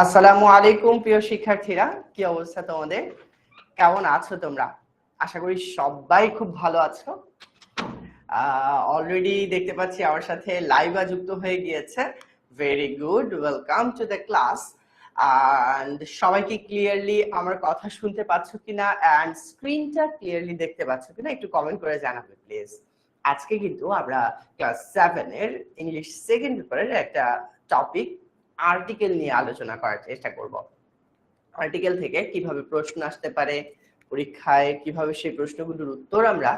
আসসালামু আলাইকুম প্রিয় শিক্ষার্থীরা, কি অবস্থা তোমাদের? কেমন আছো তোমরা? আশা করি সবাই খুব ভালো আছো। অলরেডি দেখতে পাচ্ছি আমার সাথে লাইভা যুক্ত হয়ে গিয়েছে। Very good, welcome to the class. And সবাইকে ক্লিয়ারলি আমার কথা শুনতে পাচ্ছ কিনা এন্ড স্ক্রিনটা ক্লিয়ারলি দেখতে পাচ্ছ কিনা একটু কমেন্ট করে জানাবে প্লিজ। আজকে কিন্তু আমরা ক্লাস 7 এর ইংলিশ সেকেন্ড পেপারের একটা টপিক আর্টিকেল নিয়ে আলোচনা করার চেষ্টা করব। আর্টিকেল থেকে কিভাবে প্রশ্ন আসতে পারে পরীক্ষায়, কিভাবে সেই প্রশ্নগুলোর উত্তর আমরা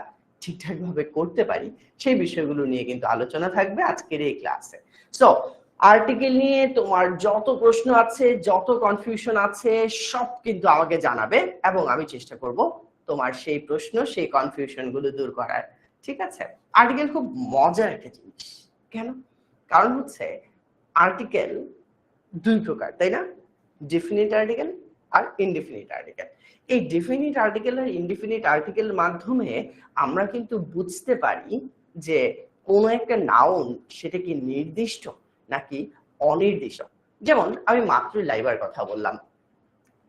ঠিকঠাক ভাবে করতে পারি, সেই বিষয়গুলো নিয়ে কিন্তু আলোচনা থাকবে আজকের এই ক্লাসে। সো আর্টিকেল নিয়ে তোমার যত প্রশ্ন আছে, যত কনফিউশন আছে, সব কিন্তু আমাকে জানাবে এবং আমি চেষ্টা করব তোমার সেই প্রশ্ন, সেই কনফিউশন গুলো দূর করার। ঠিক আছে? আর্টিকেল খুব মজার একটা জিনিস। কেন? কারণ হচ্ছে আর্টিকেল দুই প্রকার, তাই না? ডেফিনিট আর্টিকেল আর ইনডেফিনিট আর্টিকেল। এই ডেফিনিট আর্টিকেল আর ইনডেফিনিট আর্টিকেলের মাধ্যমে আমরা কিন্তু বুঝতে পারি যে কোন একটা নাউন সেটা কি নির্দিষ্ট নাকি অনির্দিষ্ট। যেমন আমি মাত্রই লাইবার কথা বললাম।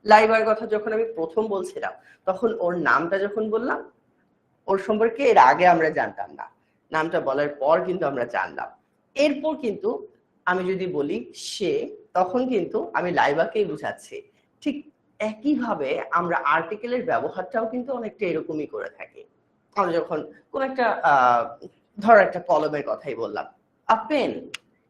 লাইবার কথা যখন আমি প্রথম বলছিলাম, তখন ওর নামটা যখন বললাম, ওর সম্পর্কে এর আগে আমরা জানতাম না, নামটা বলার পর কিন্তু আমরা জানলাম। এরপর কিন্তু আমি যদি বলি সে, তখন কিন্তু আমি লাইবাকেই বুঝাচ্ছি। ঠিক একইভাবে আমরা আর্টিকেলের ব্যবহারটাও কিন্তু অনেকটা এরকমই করে থাকি। আমরা যখন কোন একটা ধর একটা কলমের কথাই বললাম, আ পেন,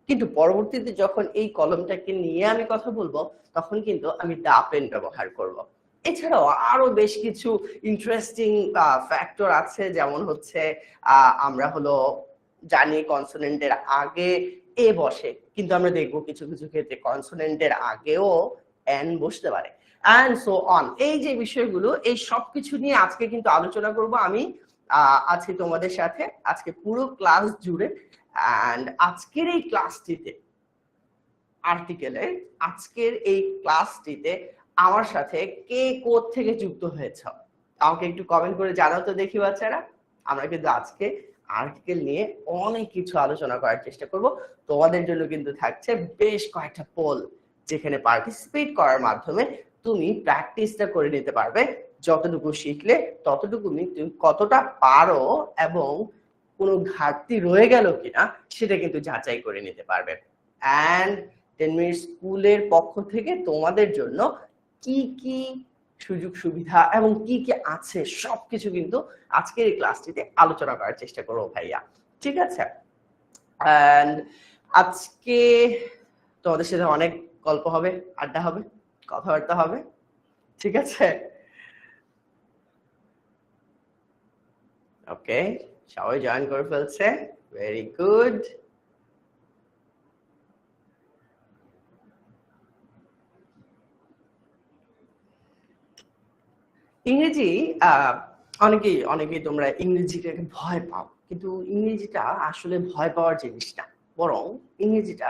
কিন্তু পরবর্তীতে যখন এই কলমটাকে নিয়ে আমি কথা বলবো, তখন কিন্তু আমি দা পেন ব্যবহার করব। এছাড়াও আরো বেশ কিছু ইন্টারেস্টিং ফ্যাক্টর আছে, যেমন হচ্ছে আমরা হলো জানি কনসোনেন্টের আগে এ বসে, কিন্তু আমরা দেখবো কিছু কিছু ক্ষেত্রে কনসোনেন্টের আগেও এন বসতে পারে, এন্ড সো অন। এই যে বিষয়গুলো, এই সবকিছু নিয়ে আজকে কিন্তু আলোচনা করব আমি আজকে তোমাদের সাথে, আজকে পুরো ক্লাস জুড়ে। এন্ড আজকের এই ক্লাসটিতে, আর্টিকেলের আজকের এই ক্লাসটিতে আমার সাথে কে কোথ থেকে যুক্ত হয়েছে আমাকে একটু কমেন্ট করে জানাও তো দেখি বাচ্চারা। আমরা কিন্তু আজকে আর্টিকেল নিয়ে অনেক কিছু আলোচনা করার চেষ্টা করব। তোমাদের জন্য কিন্তু থাকছে বেশ কয়েকটা পোল, যেখানে পার্টিসিপেট করার মাধ্যমে তুমি প্র্যাকটিসটা করে নিতে পারবে। যতটুকু শিখলে ততটুকু তুমি কতটা পারো এবং কোনো ঘাটতি রয়ে গেল কিনা সেটা কিন্তু যাচাই করে নিতে পারবে। এন্ড 10 মিনিট স্কুলের পক্ষ থেকে তোমাদের জন্য কি কি সুযোগ সুবিধা এবং কি কি আছে সবকিছু কিন্তু আজকের এই ক্লাসটিতে আলোচনা করার চেষ্টা করবো ভাইয়া। ঠিক আছে? এন্ড আজকে তোমাদের সাথে অনেক গল্প হবে, আড্ডা হবে, কথাবার্তা হবে। ঠিক আছে? ওকে, সবাই জয়েন করে ফেলছে। Very good. ইংরেজি অনেকেই তোমরা ইংরেজিটাকে ভয় পাও, কিন্তু ইংরেজিটা আসলে ভয় পাওয়ার জিনিস না, বরং ইংরেজিটা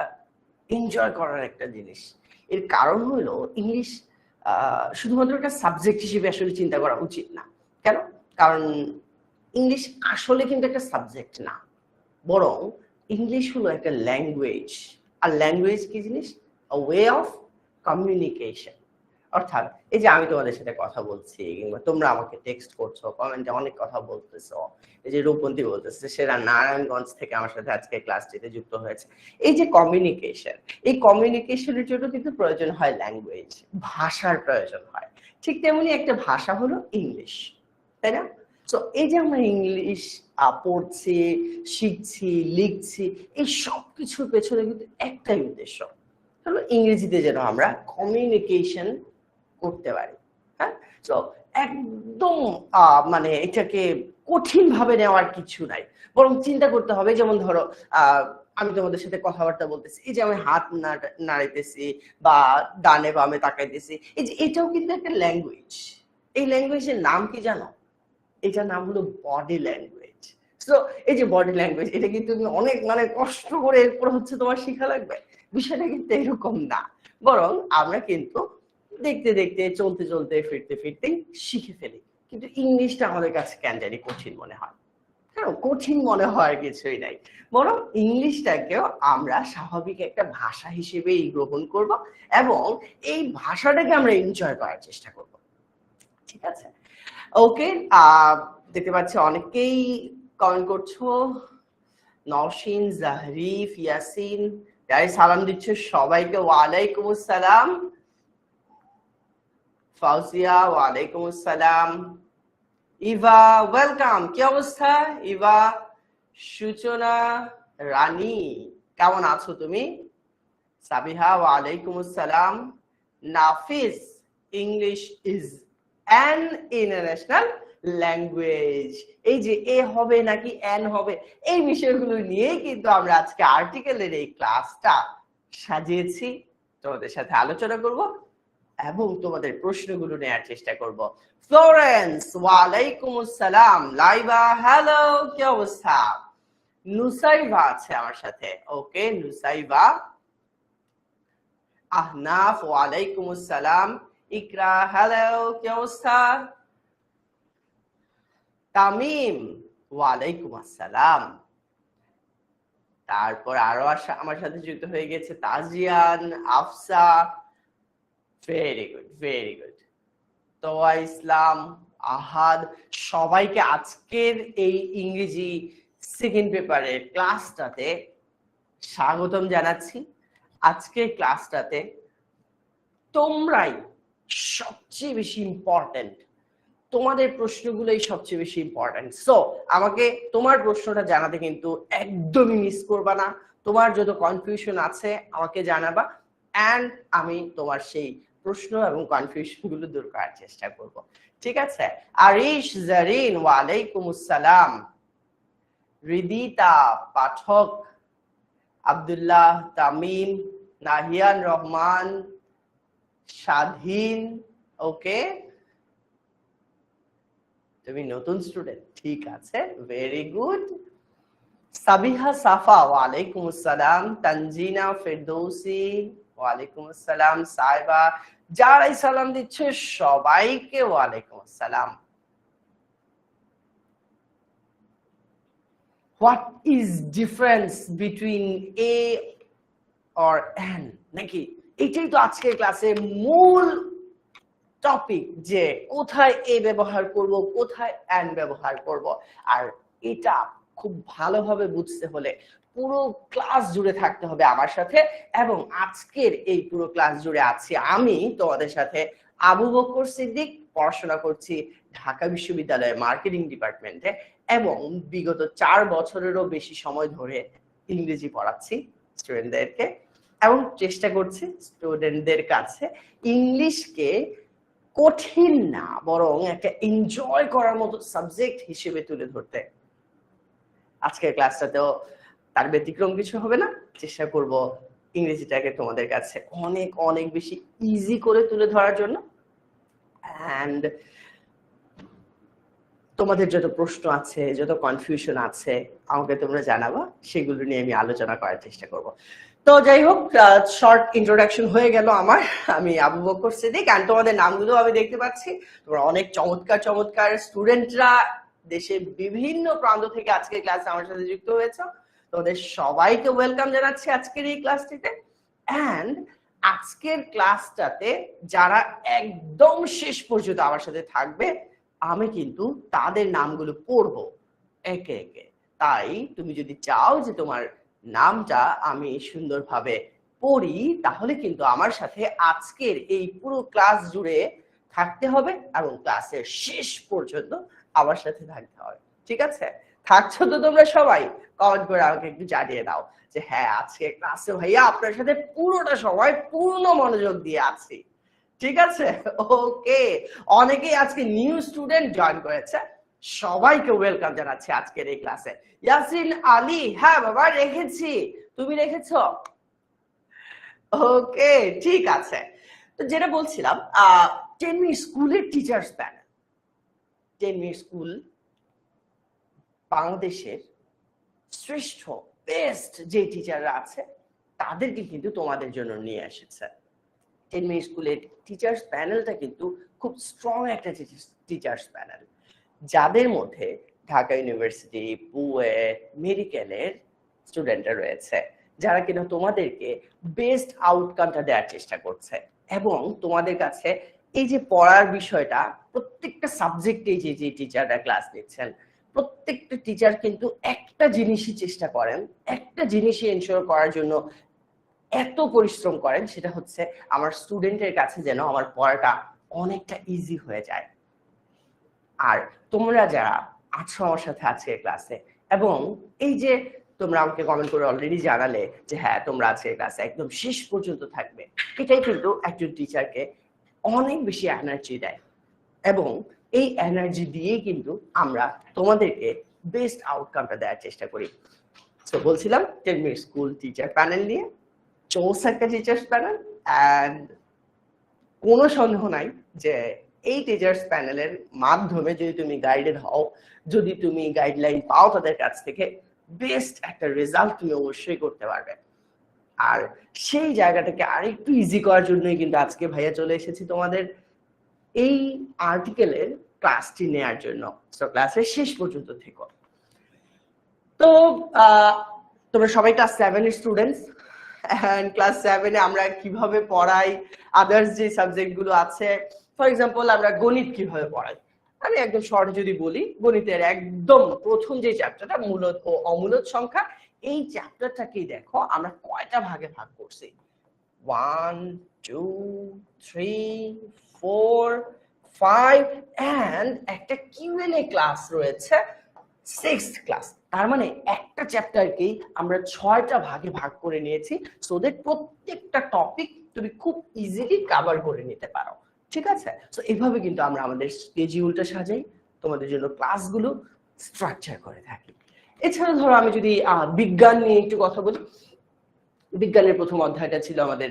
এনজয় করার একটা জিনিস। এর কারণ হলো ইংলিশ শুধুমাত্র একটা সাবজেক্ট হিসেবে আসলে চিন্তা করা উচিত না। কেন? কারণ ইংলিশ আসলে কিন্তু একটা সাবজেক্ট না, বরং ইংলিশ হলো একটা ল্যাঙ্গুয়েজ। আর ল্যাঙ্গুয়েজ কি জিনিস? A way of communication. অর্থাৎ এই যে আমি তোমাদের সাথে কথা বলছি, কিংবা তোমরা আমাকে টেক্সট করছো, কমেন্টে অনেক কথা বলতেছো, এই যে রূপবন্তী বলতেছে সেরা নারায়ণগঞ্জ থেকে আমার সাথে আজকে ক্লাসটিতে যুক্ত হয়েছে। এই যে কমিউনিকেশন, এই কমিউনিকেশনের জন্য কিন্তু প্রয়োজন হয় ল্যাঙ্গুয়েজ, ভাষার প্রয়োজন হয়। ঠিক তেমনি একটা ভাষা হলো ইংলিশ, তাই না? তো এই যে আমরা ইংলিশ পড়ছি, শিখছি, লিখছি, এই সব কিছুর পেছনে কিন্তু একটাই উদ্দেশ্য, হলো ইংরেজিতে যেন আমরা কমিউনিকেশন করতে পারি। হ্যাঁ, তো একদম মানে এটাকে কঠিন ভাবে নেওয়ার কিছু নাই, বরং চিন্তা করতে হবে। যেমন ধরো আমি তোমাদের সাথে কথাবার্তা বলতেছি, এই যে আমি হাত নাড়াইতেছি বা ডানে বামে তাকাইতেছি, এই যে এটাও কিন্তু একটা ল্যাঙ্গুয়েজ। এই ল্যাঙ্গুয়েজের নাম কি জানো? এটার নাম হলো বডি ল্যাঙ্গুয়েজ। তো এই যে বডি ল্যাঙ্গুয়েজ, এটা কিন্তু তুমি অনেক মানে কষ্ট করে এরপর হচ্ছে তোমার শিখা লাগবে, বিষয়টা কিন্তু এরকম না। বরং আমরা কিন্তু দেখতে দেখতে, চলতে চলতে, ফিরতে ফিরতেই শিখে ফেলি। কিন্তু ইংলিশটা আমাদের কাছে কেন জানি কঠিন মনে হয়। কঠিন মনে হওয়ার কিছুই নাই, বরং ইংলিশটাকেও আমরা স্বাভাবিক একটা ভাষা হিসেবেই গ্রহণ করব এবং এই ভাষাটাকে আমরা এনজয় করার চেষ্টা করব। ঠিক আছে, ওকে। দেখতে পাচ্ছি অনেকেই কমেন্ট করছো। নওশিন, জাহরিফ, ইয়াসিন, যাই সালাম দিচ্ছ সবাইকে ওয়ালাইকুম আসসালাম। ফাউজিয়া, ওয়ালাইকুম আসসালাম। ইভা, ওয়েলকাম। কি অবস্থা ইভা? সূচনা রানী, কেমন আছো তুমি? সাবিহা, ওয়ালাইকুম আসসালাম। Nafis, English is an international language. এই যে এ হবে নাকি এন হবে, এই বিষয়গুলো নিয়েই কিন্তু আমরা আজকে আর্টিকেলের এই ক্লাসটা সাজিয়েছি, তোমাদের সাথে আলোচনা করব এবং তোমাদের প্রশ্নগুলো নেওয়ার চেষ্টা করব। ফ্লোরেন্স, ওয়ালাইকুম আসসালাম। লাইবা, হ্যালো, কি অবস্থা? নুসাইবা আছে আমার সাথে, ওকে নুসাইবা। আহনাফ, ওয়ালাইকুম আসসালাম। ইকরা, হ্যালো, কি অবস্থা? তামিম, ওয়ালাইকুম আসসালাম। তারপর আরো আমার সাথে যুক্ত হয়ে গেছে Tajian, Afsa, very good very good. তোয়া ইসলাম, আহাদ, সবাইকে আজকের এই ইংরেজি সেকেন্ড পেপারের ক্লাসটাতে স্বাগতম জানাচ্ছি। আজকের ক্লাসটাতে তোমরাই সবচেয়ে বেশি ইম্পর্টেন্ট, তোমাদের প্রশ্নগুলোই সবচেয়ে বেশি ইম্পর্টেন্ট। সো আমাকে তোমার প্রশ্নটা জানাতে কিন্তু একদমই মিস করবা না। তোমার যত কনফিউশন আছে আমাকে জানাবা, এন্ড আমি তোমার সেই প্রশ্ন এবং কনফিউশন গুলো দূর করার চেষ্টা করব। ঠিক আছে? আরিশ, জারিন, ওয়ালাইকুম আসসালাম। রিদিতা পাঠক, আব্দুল্লাহ, তামিম, নাহিয়ান রহমান, স্বাধীন, ওকে তুমি নতুন স্টুডেন্ট, ঠিক আছে, ভেরি গুড। সাবিহা সাফা, ওয়ালাইকুম আসসালাম। তানজিনা ফেরদৌসি, ওয়ালাইকুম আসসালাম। সাইবা, যারাই সালাম দিচ্ছে সবাইকে ওয়ালাইকুম আসসালাম। What is difference between a or N, নাকি এটাই তো আজকের ক্লাসে মূল টপিক, যে কোথায় এ ব্যবহার করব, কোথায় এন ব্যবহার করব। আর এটা খুব ভালোভাবে বুঝতে হলে পুরো ক্লাস জুড়ে থাকতে হবে আমার সাথে, এবং আজকের এই পুরো ক্লাস জুড়ে আছি আমি তোমাদের সাথে, আবু বকর সিদ্দিক। পড়াশোনা করছি ঢাকা বিশ্ববিদ্যালয়ের মার্কেটিং ডিপার্টমেন্টে এবং বিগত 4 বছরেরও বেশি সময় ধরে ইংরেজি পড়াচ্ছি স্টুডেন্টদেরকে, এবং চেষ্টা করছি স্টুডেন্টদের কাছে ইংলিশকে কঠিন না বরং একটা এনজয় করার মতো সাবজেক্ট হিসেবে তুলে ধরতে। আজকের ক্লাসটাতেও তার ব্যতিক্রম কিছু হবে না। চেষ্টা করব ইংরেজিটাকে তোমাদের কাছে অনেক অনেক বেশি ইজি করে তুলে ধরার জন্য, এন্ড তোমাদের যত প্রশ্ন আছে, যত কনফিউশন আছে আমাকে তোমরা জানাবা, সেগুলো নিয়ে আমি আলোচনা করার চেষ্টা করব। তো যাই হোক, শর্ট ইন্ট্রোডাকশন হয়ে গেল আমার। আমি আবু বকর সিদ্দিক, আর তোমাদের নামগুলো আমি দেখতে পাচ্ছি। তোমরা অনেক চমৎকার চমৎকার স্টুডেন্টরা দেশের বিভিন্ন প্রান্ত থেকে আজকে ক্লাসে আমার সাথে যুক্ত হয়েছে। তোমাদের সবাইকে ওয়েলকাম জানাচ্ছি আজকের এই ক্লাসটিতে। এন্ড আজকের ক্লাসটাতে যারা একদম শেষ পর্যন্ত আমার সাথে থাকবে, আমি কিন্তু তাদের নামগুলো পড়বো একে একে। তাই তুমি যদি চাও যে তোমার নামটা আমি সুন্দরভাবে পড়ি, তাহলে কিন্তু আমার সাথে আজকের এই পুরো ক্লাস জুড়ে থাকতে হবে এবং ক্লাসের শেষ পর্যন্ত আমার সাথে থাকতে হবে। ঠিক আছে? থাকছো তো তোমরা সবাই? কমেন্ট করে আমাকে একটু জানিয়ে দাও যে হ্যাঁ, আজকে ক্লাসে ভাইয়া আপনার সাথে পুরোটা সময় পূর্ণ মনোযোগ দিয়ে আছি। ঠিক আছে, ওকে। অনেকেই আজকে নিউ স্টুডেন্ট জয়েন করেছে, সবাইকে ওয়েলকাম জানাচ্ছি আজকের এই ক্লাসে। ইয়াসিন আলী, হ্যাঁ বাবা রেখেছি, তুমি রেখেছো? ওকে, ঠিক আছে। তো যেটা বলছিলাম, 10 মিনিট স্কুলের টিচার্স প্যানেল। 10 মিনিট স্কুল বাংলাদেশের শ্রেষ্ঠ বেস্ট যে টিচাররা আছে তাদেরকে কিন্তু তোমাদের জন্য নিয়ে এসেছে। 10 মিনিট স্কুলের টিচার্স প্যানেলটা কিন্তু খুব স্ট্রং একটা টিচার্স প্যানেল, যাদের মধ্যে ঢাকা ইউনিভার্সিটি, বুয়েট, মেডিকেলের স্টুডেন্টরা রয়েছে যারা কিনা তোমাদেরকে বেস্ট আউটকামটা দেওয়ার চেষ্টা করছে। এবং তোমাদের কাছে এই যে পড়ার বিষয়টা, প্রত্যেকটা সাবজেক্টে যে যে টিচাররা ক্লাস নিচ্ছেন, প্রত্যেকটা টিচার কিন্তু একটা জিনিসই চেষ্টা করেন, একটা জিনিসই এনশিওর করার জন্য এত পরিশ্রম করেন, সেটা হচ্ছে আমার স্টুডেন্টের কাছে যেন আমার পড়াটা অনেকটা ইজি হয়ে যায়। আর তোমরা যারা আছো আমার সাথে আজকের ক্লাসে, এবং এই যে তোমরা আমাকে কমেন্ট করে অলরেডি জানালে যে হ্যাঁ তোমরা আজকের ক্লাসে একদম শেষ পর্যন্ত থাকবে, এটাই কিন্তু একজন টিচারকে অনেক বেশি এনার্জি দেয়। এবং এই এনার্জি দিয়েই কিন্তু আমরা তোমাদেরকে বেস্ট আউটকামটা দেওয়ার চেষ্টা করি। তো বলছিলাম টেলমি স্কুল টিচার প্যানেল নিয়ে, চৌস একটা টিচার্স প্যানেল, অ্যান্ড কোনো সন্দেহ নাই যে এই টিচার্স প্যানেলের মাধ্যমে যদি তুমি গাইডেড হও, যদি তুমি গাইডলাইন পাও তাদের কাছ থেকে, বেস্ট একটা রেজাল্ট তুমি অবশ্যই করতে পারবে। আর সেই জায়গাটাকে আরেকটু ইজি করার জন্যই কিন্তু আজকে ভাইয়া চলে এসেছি তোমাদের এই আর্টিকেলের ক্লাসটি নেয়ার জন্য। সো ক্লাসের শেষ পর্যন্ত থেকো। তো তোমরা সবাই ক্লাস 7 এর স্টুডেন্টস, এন্ড ক্লাস 7 এ আমরা কিভাবে পড়াই, আদার্স যে সাবজেক্ট গুলো আছে, ফর এক্সাম্পল আমরা গণিত কিভাবে পড়াই, আমি একদম শর্ট যদি বলি, গণিতের একদম প্রথম যে চ্যাপ্টারটা মূলদ ও অমূলদ সংখ্যা, এই চ্যাপ্টারটাকেই দেখো আমরা কয়টা ভাগে ভাগ করছি। 1 2 3 4 5 এন্ড একটা কিউএনএ ক্লাস রয়েছে 6th ক্লাস। তার মানে একটা চ্যাপ্টারকেই আমরা 6টা ভাগে ভাগ করে নিয়েছি, সো দ্যাট প্রত্যেকটা টপিক তুমি খুব ইজিলি কভার করে নিতে পারো। ঠিক আছে? সো এইভাবে কিন্তু আমরা আমাদের স্কেডিউলটা সাজাই, তোমাদের জন্য ক্লাসগুলো স্ট্রাকচার করে থাকি। এছাড়া ধরো আমি যদি বিজ্ঞান নিয়ে একটু কথা বলি, বিজ্ঞানের প্রথম অধ্যায়টা ছিল আমাদের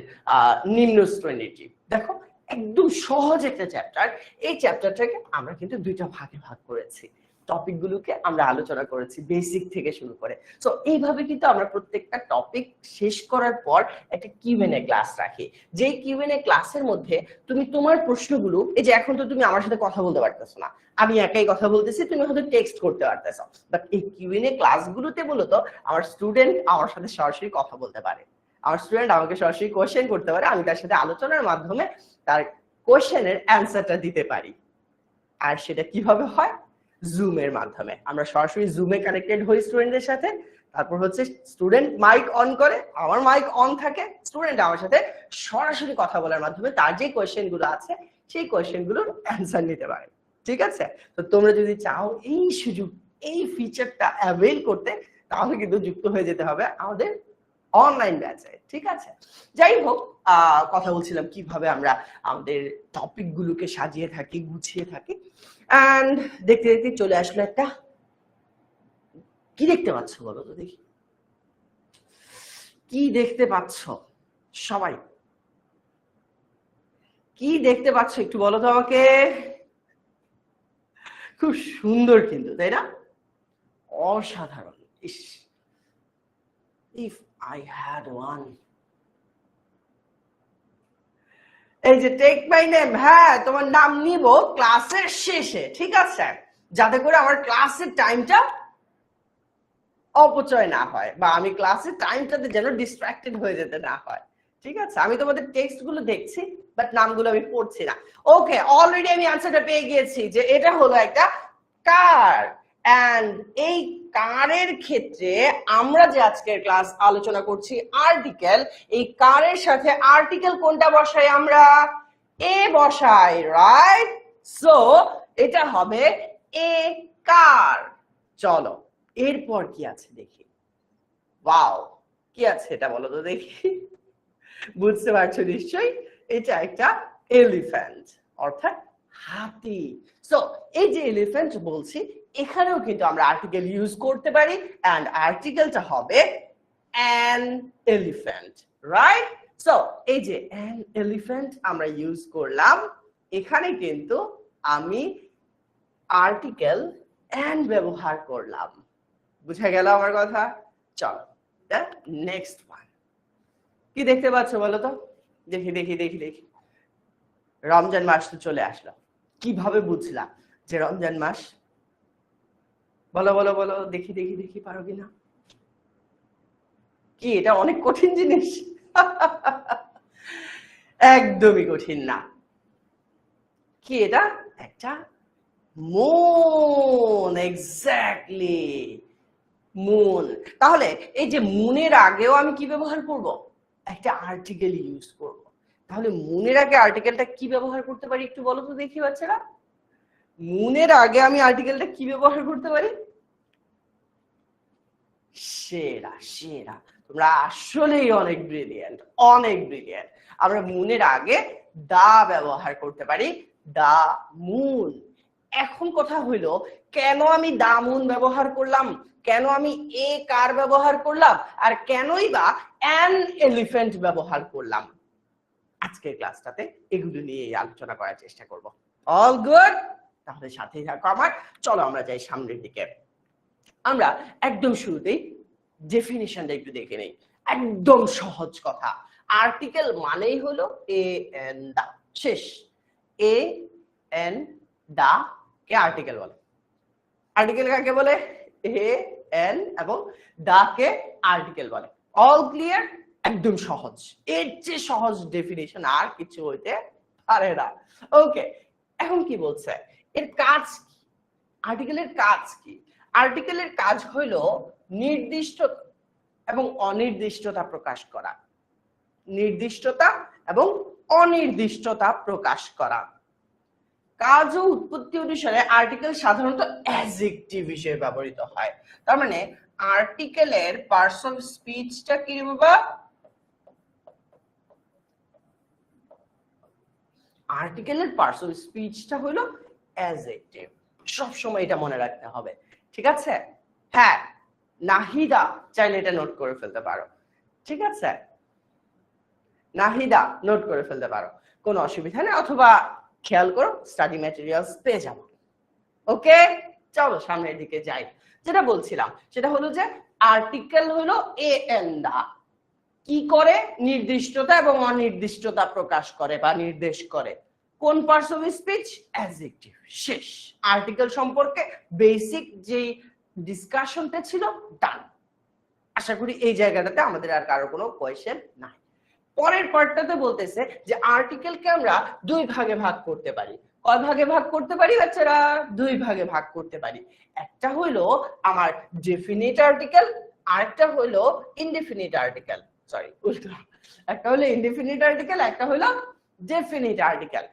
নিম্ন শ্রেণীর জীব। দেখো একদম সহজ একটা চ্যাপ্টার, এই চ্যাপ্টারটাকে আমরা কিন্তু দুইটা ভাগে ভাগ করেছি, টপিকগুলোকে আমরা আলোচনা করেছি বেসিক থেকে শুরু করে। সো এইভাবে কিন্তু আমরা প্রত্যেকটা টপিক শেষ করার পর একটা কিউএনএ ক্লাস রাখি, যেই কিউএনএ ক্লাসের মধ্যে তুমি তোমার প্রশ্নগুলো, এই যে এখন তো তুমি আমার সাথে কথা বলতে পারতেছো না, আমি একাই কথা বলতেছি, তুমি হয়তো টেক্সট করতে পারতেছো, বাট এই কিউএনএ ক্লাসগুলোতে মূলত আমার স্টুডেন্ট আমার সাথে সরাসরি কথা বলতে পারে, আমার স্টুডেন্ট আমাকে সরাসরি কোশ্চেন করতে পারে, আমি তার সাথে আলোচনার মাধ্যমে তার কোশ্চেনের অ্যান্সারটা দিতে পারি। আর সেটা কিভাবে হয়? জুমের মাধ্যমে। আমরা সরাসরি জুমে কানেক্টেড হই স্টুডেন্টদের সাথে, তারপর হচ্ছে স্টুডেন্ট মাইক অন করে, আমার মাইক অন থাকে, স্টুডেন্ট আমার সাথে সরাসরি কথা বলার মাধ্যমে তার যে কোশ্চেন গুলো আছে সেই কোশ্চেন গুলোর অ্যান্সার নিতে পারে। ঠিক আছে? তো তোমরা যদি চাও এই সুযোগ, এই ফিচারটা অ্যাভেল করতে, তাহলে কিন্তু যুক্ত হয়ে যেতে হবে আমাদের অনলাইন ব্যাচে। ঠিক আছে? যাই হোক, কথা বলছিলাম কিভাবে আমরা আমাদের টপিক গুলোকে সাজিয়ে থাকি, গুছিয়ে থাকি। এন্ড দেখতে দেখতে চলে আসলো একটা, কি দেখতে পাচ্ছ বলো তো দেখি, কি দেখতে পাচ্ছ সবাই? কি দেখতে পাচ্ছ একটু বলো তো আমাকে। খুব সুন্দর কিন্তু, তাই না? অসাধারণ। ইস, ইফ আই হ্যাড ওয়ান। এই যে টেক মাই নেম, হ্যাঁ তোমার নাম নিব ক্লাসের শেষে, ঠিক আছে, যাতে করে আমার ক্লাসের টাইমটা অপচয় না হয়, বা আমি ক্লাসের টাইমটাতে যেন ডিস্ট্রাক্টেড হয়ে যেতে না হয়। ঠিক আছে? আমি তোমাদের টেক্সট গুলো দেখছি, বাট নামগুলো আমি পড়ছি না। ওকে, অলরেডি আমি আনসারটা পেয়ে গিয়েছি যে এটা হলো একটা কার। এন্ড এই কারের ক্ষেত্রে আমরা যে আজকের ক্লাস আলোচনা করছি আর্টিকেল, এই কারের সাথে আর্টিকেল কোনটা বসাই? আমরা এ বসাই, রাইট? সো এটা হবে এ কার। চলো এরপর কি আছে দেখি। ওয়াও, কি আছে এটা বলো তো দেখি। বুঝতে পারছো নিশ্চয়ই, এটা একটা এলিফ্যান্ট, অর্থাৎ হাতি। সো এই যে এলিফ্যান্ট বলছি, এখানেও কিন্তু আমরা আর্টিকেল ইউজ করতে পারি, এন্ড আর্টিকেলটা হবে অ্যান এলিফ্যান্ট, রাইট? সো এই যে অ্যান এলিফ্যান্ট আমরা ইউজ করলাম, এখানে কিন্তু আমি আর্টিকেল অ্যান ব্যবহার করলাম। বুঝা গেল আমার কথা? চলো নেক্সট ওয়ান, কি দেখতে পাচ্ছ বলো তো দেখি দেখি দেখি দেখি। রমজান মাস তো চলে আসলো, কিভাবে বুঝলাম যে রমজান মাস? বলো বলো বলো, দেখি দেখি দেখি, পারো কিনা? কি এটা অনেক কঠিন জিনিস? একদমই কঠিন না। কি এটা? একটা মুন, এক্স্যাক্টলি মুন। তাহলে এই যে মুনের আগেও আমি কি ব্যবহার করব? একটা আর্টিকেল ইউজ করব। তাহলে মুনের আগে আর্টিকেলটা কি ব্যবহার করতে পারি একটু বলো তো দেখি বাচ্চারা। মুনের আগে আমি আর্টিকেলটা কি ব্যবহার করতে পারি? সেরা, সেরা। তোমরা আসলেই অনেক ব্রিলিয়েন্ট, অনেক ব্রিলিয়েন্ট। আমরা মুনের আগে দা ব্যবহার করতে পারি, দা মুন। এখন কথা হইলো, কেন আমি দা মুন ব্যবহার করলাম, কেন আমি এ কার ব্যবহার করলাম, আর কেনই বা অ্যান এলিফ্যান্ট ব্যবহার করলাম? আজকের ক্লাসটাতে এগুলো নিয়ে আলোচনা করার চেষ্টা করব। All good? তাহলে সাথেই থাকো আমার। চলো আমরা যাই সামনের দিকে। আমরা একদম শুরুতেই ডেফিনিশনটা একটু দেখে নেই। একদম সহজ কথা, আর্টিকেল মানেই হলো এ এন দা, শেষ। এ এন দা কে আর্টিকেল বলে। আর্টিকেল কাকে বলে? এ এন এবং দা কে আর্টিকেল বলে। All clear? একদম সহজ, এর চেয়ে সহজ ডেফিনিশন আর কিছু হইতে পারে না। ওকে, এখন কি বলছে, এর কাজ কি? আর্টিকেলের কাজ কি? আর্টিকেলের কাজ হইলো নির্দিষ্ট এবং অনির্দিষ্টতা প্রকাশ করা। নির্দিষ্টতা এবং অনির্দিষ্টতা প্রকাশ করা। কাজ ও উৎপত্তি অনুসারে আর্টিকেল সাধারণত অ্যাডজেক্টিভ হিসেবে ব্যবহৃত হয়। তার মানে আর্টিকেলের পার্টস অফ স্পিচটা কি বাবা? আর্টিকেলের পার্টস অফ স্পিচটা হলো অ্যাডজেক্টিভ। সব সময় এটা মনে রাখতে হবে, ঠিক আছে? হ্যাঁ, নাহিদা চাইলে এটা নোট করে ফেলতে পারো, ঠিক আছে? নাহিদা নোট করে ফেলতে পারো, কোনো অসুবিধা নেই, অথবা খেয়াল করো স্টাডি ম্যাটেরিয়ালস পেয়ে যাবো। ওকে, চলো সামনের দিকে যাই। যেটা বলছিলাম সেটা হলো যে আর্টিকেল হলো এ এন দা, কি করে? নির্দিষ্টতা এবং অনির্দিষ্টতা প্রকাশ করে বা নির্দেশ করে। কোন পার্টস অফ স্পিচ? অ্যাডজেক্টিভ, শেষ। আর্টিকেল সম্পর্কে বেসিক যে ডিসকাশনটা ছিল ডান। আশা করি এই জায়গাটাতে আমাদের আর কারো কোনো কোয়েশ্চেন নাই। পরের পার্টটাতে বলতেছে যে আর্টিকেলকে আমরা দুই ভাগে ভাগ করতে পারি। কয় ভাগে ভাগ করতে পারি বাচ্চারা? দুই ভাগে ভাগ করতে পারি। একটা হইলো আমার ডেফিনিট আর্টিকেল, আরেকটা হইলো ইনডেফিনিট আর্টিকেল। সরি, উল্টো। একটা হলো ইনডেফিনিট আর্টিকেল, একটা হলো ডেফিনিট আর্টিকেল।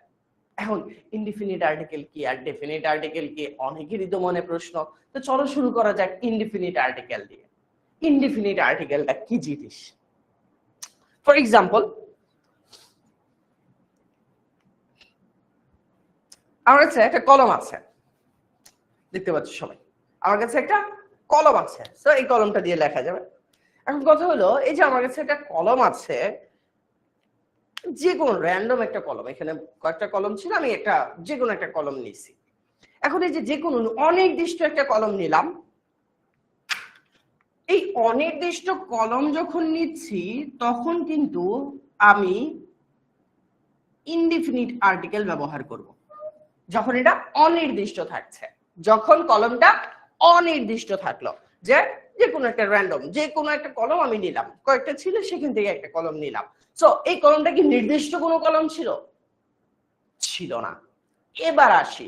এখন ইনডেফিনিট আর্টিকেল কি আর ডেফিনিট আর্টিকেল কি অনেকেরই তো মনে প্রশ্ন। তো চলো শুরু করা যাক ইনডেফিনিট আর্টিকেল দিয়ে। ইনডেফিনিট আর্টিকেলটা কি জিনিস? ফর এক্সাম্পল, আমার কাছে একটা কলম আছে, দেখতে পাচ্ছ সবাই, আমার কাছে একটা কলম আছে, তো এই কলমটা দিয়ে লেখা যাবে। এখন কথা হলো, এই যে আমার কাছে একটা কলম আছে, যে কোনো র্যান্ডম একটা কলম, এখানে কয়েকটা কলম ছিল, আমি একটা যে কোনো একটা কলম নিয়েছি। এখন এই যে কোনো অনির্দিষ্ট একটা কলম নিলাম, এই অনির্দিষ্ট কলম যখন নিচ্ছি তখন কিন্তু আমি ইনডিফিনিট আর্টিকেল ব্যবহার করব। যখন এটা অনির্দিষ্ট থাকছে, যখন কলমটা অনির্দিষ্ট থাকলো, যে যে কোনো একটা র্যান্ডম যে কোনো একটা কলম আমি নিলাম, কয়েকটা ছিল সেখান থেকে একটা কলম নিলাম। সো এই কলমটা কি নির্দিষ্ট কোনো কলম ছিল? ছিল না। এবার আসি,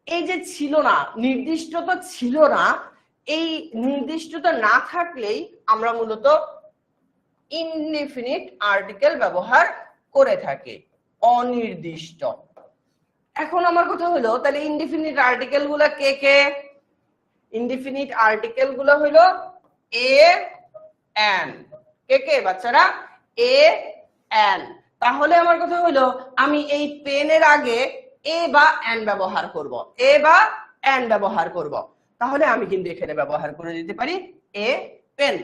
এই যে ছিল না, নির্দিষ্টতা ছিল না, এই নির্দিষ্টতা না থাকলেই আমরা মূলত ইনডিফিনিট আর্টিকেল ব্যবহার করে থাকি, অনির্দিষ্ট। এখন আমার কথা হলো, তাহলে ইনডিফিনিট আর্টিকেল গুলা কে কে? ইনডিফিনিট আর্টিকেল গুলো হলো এ এন। কে কে বাচ্চারা? A N. তাহলে আমার কথা হলো, আমি এই পেনের আগে এ বা এন ব্যবহার করব, এ বা এন ব্যবহার করব। তাহলে আমি কিন্তু এখানে ব্যবহার করে দিতে পারি এ পেন।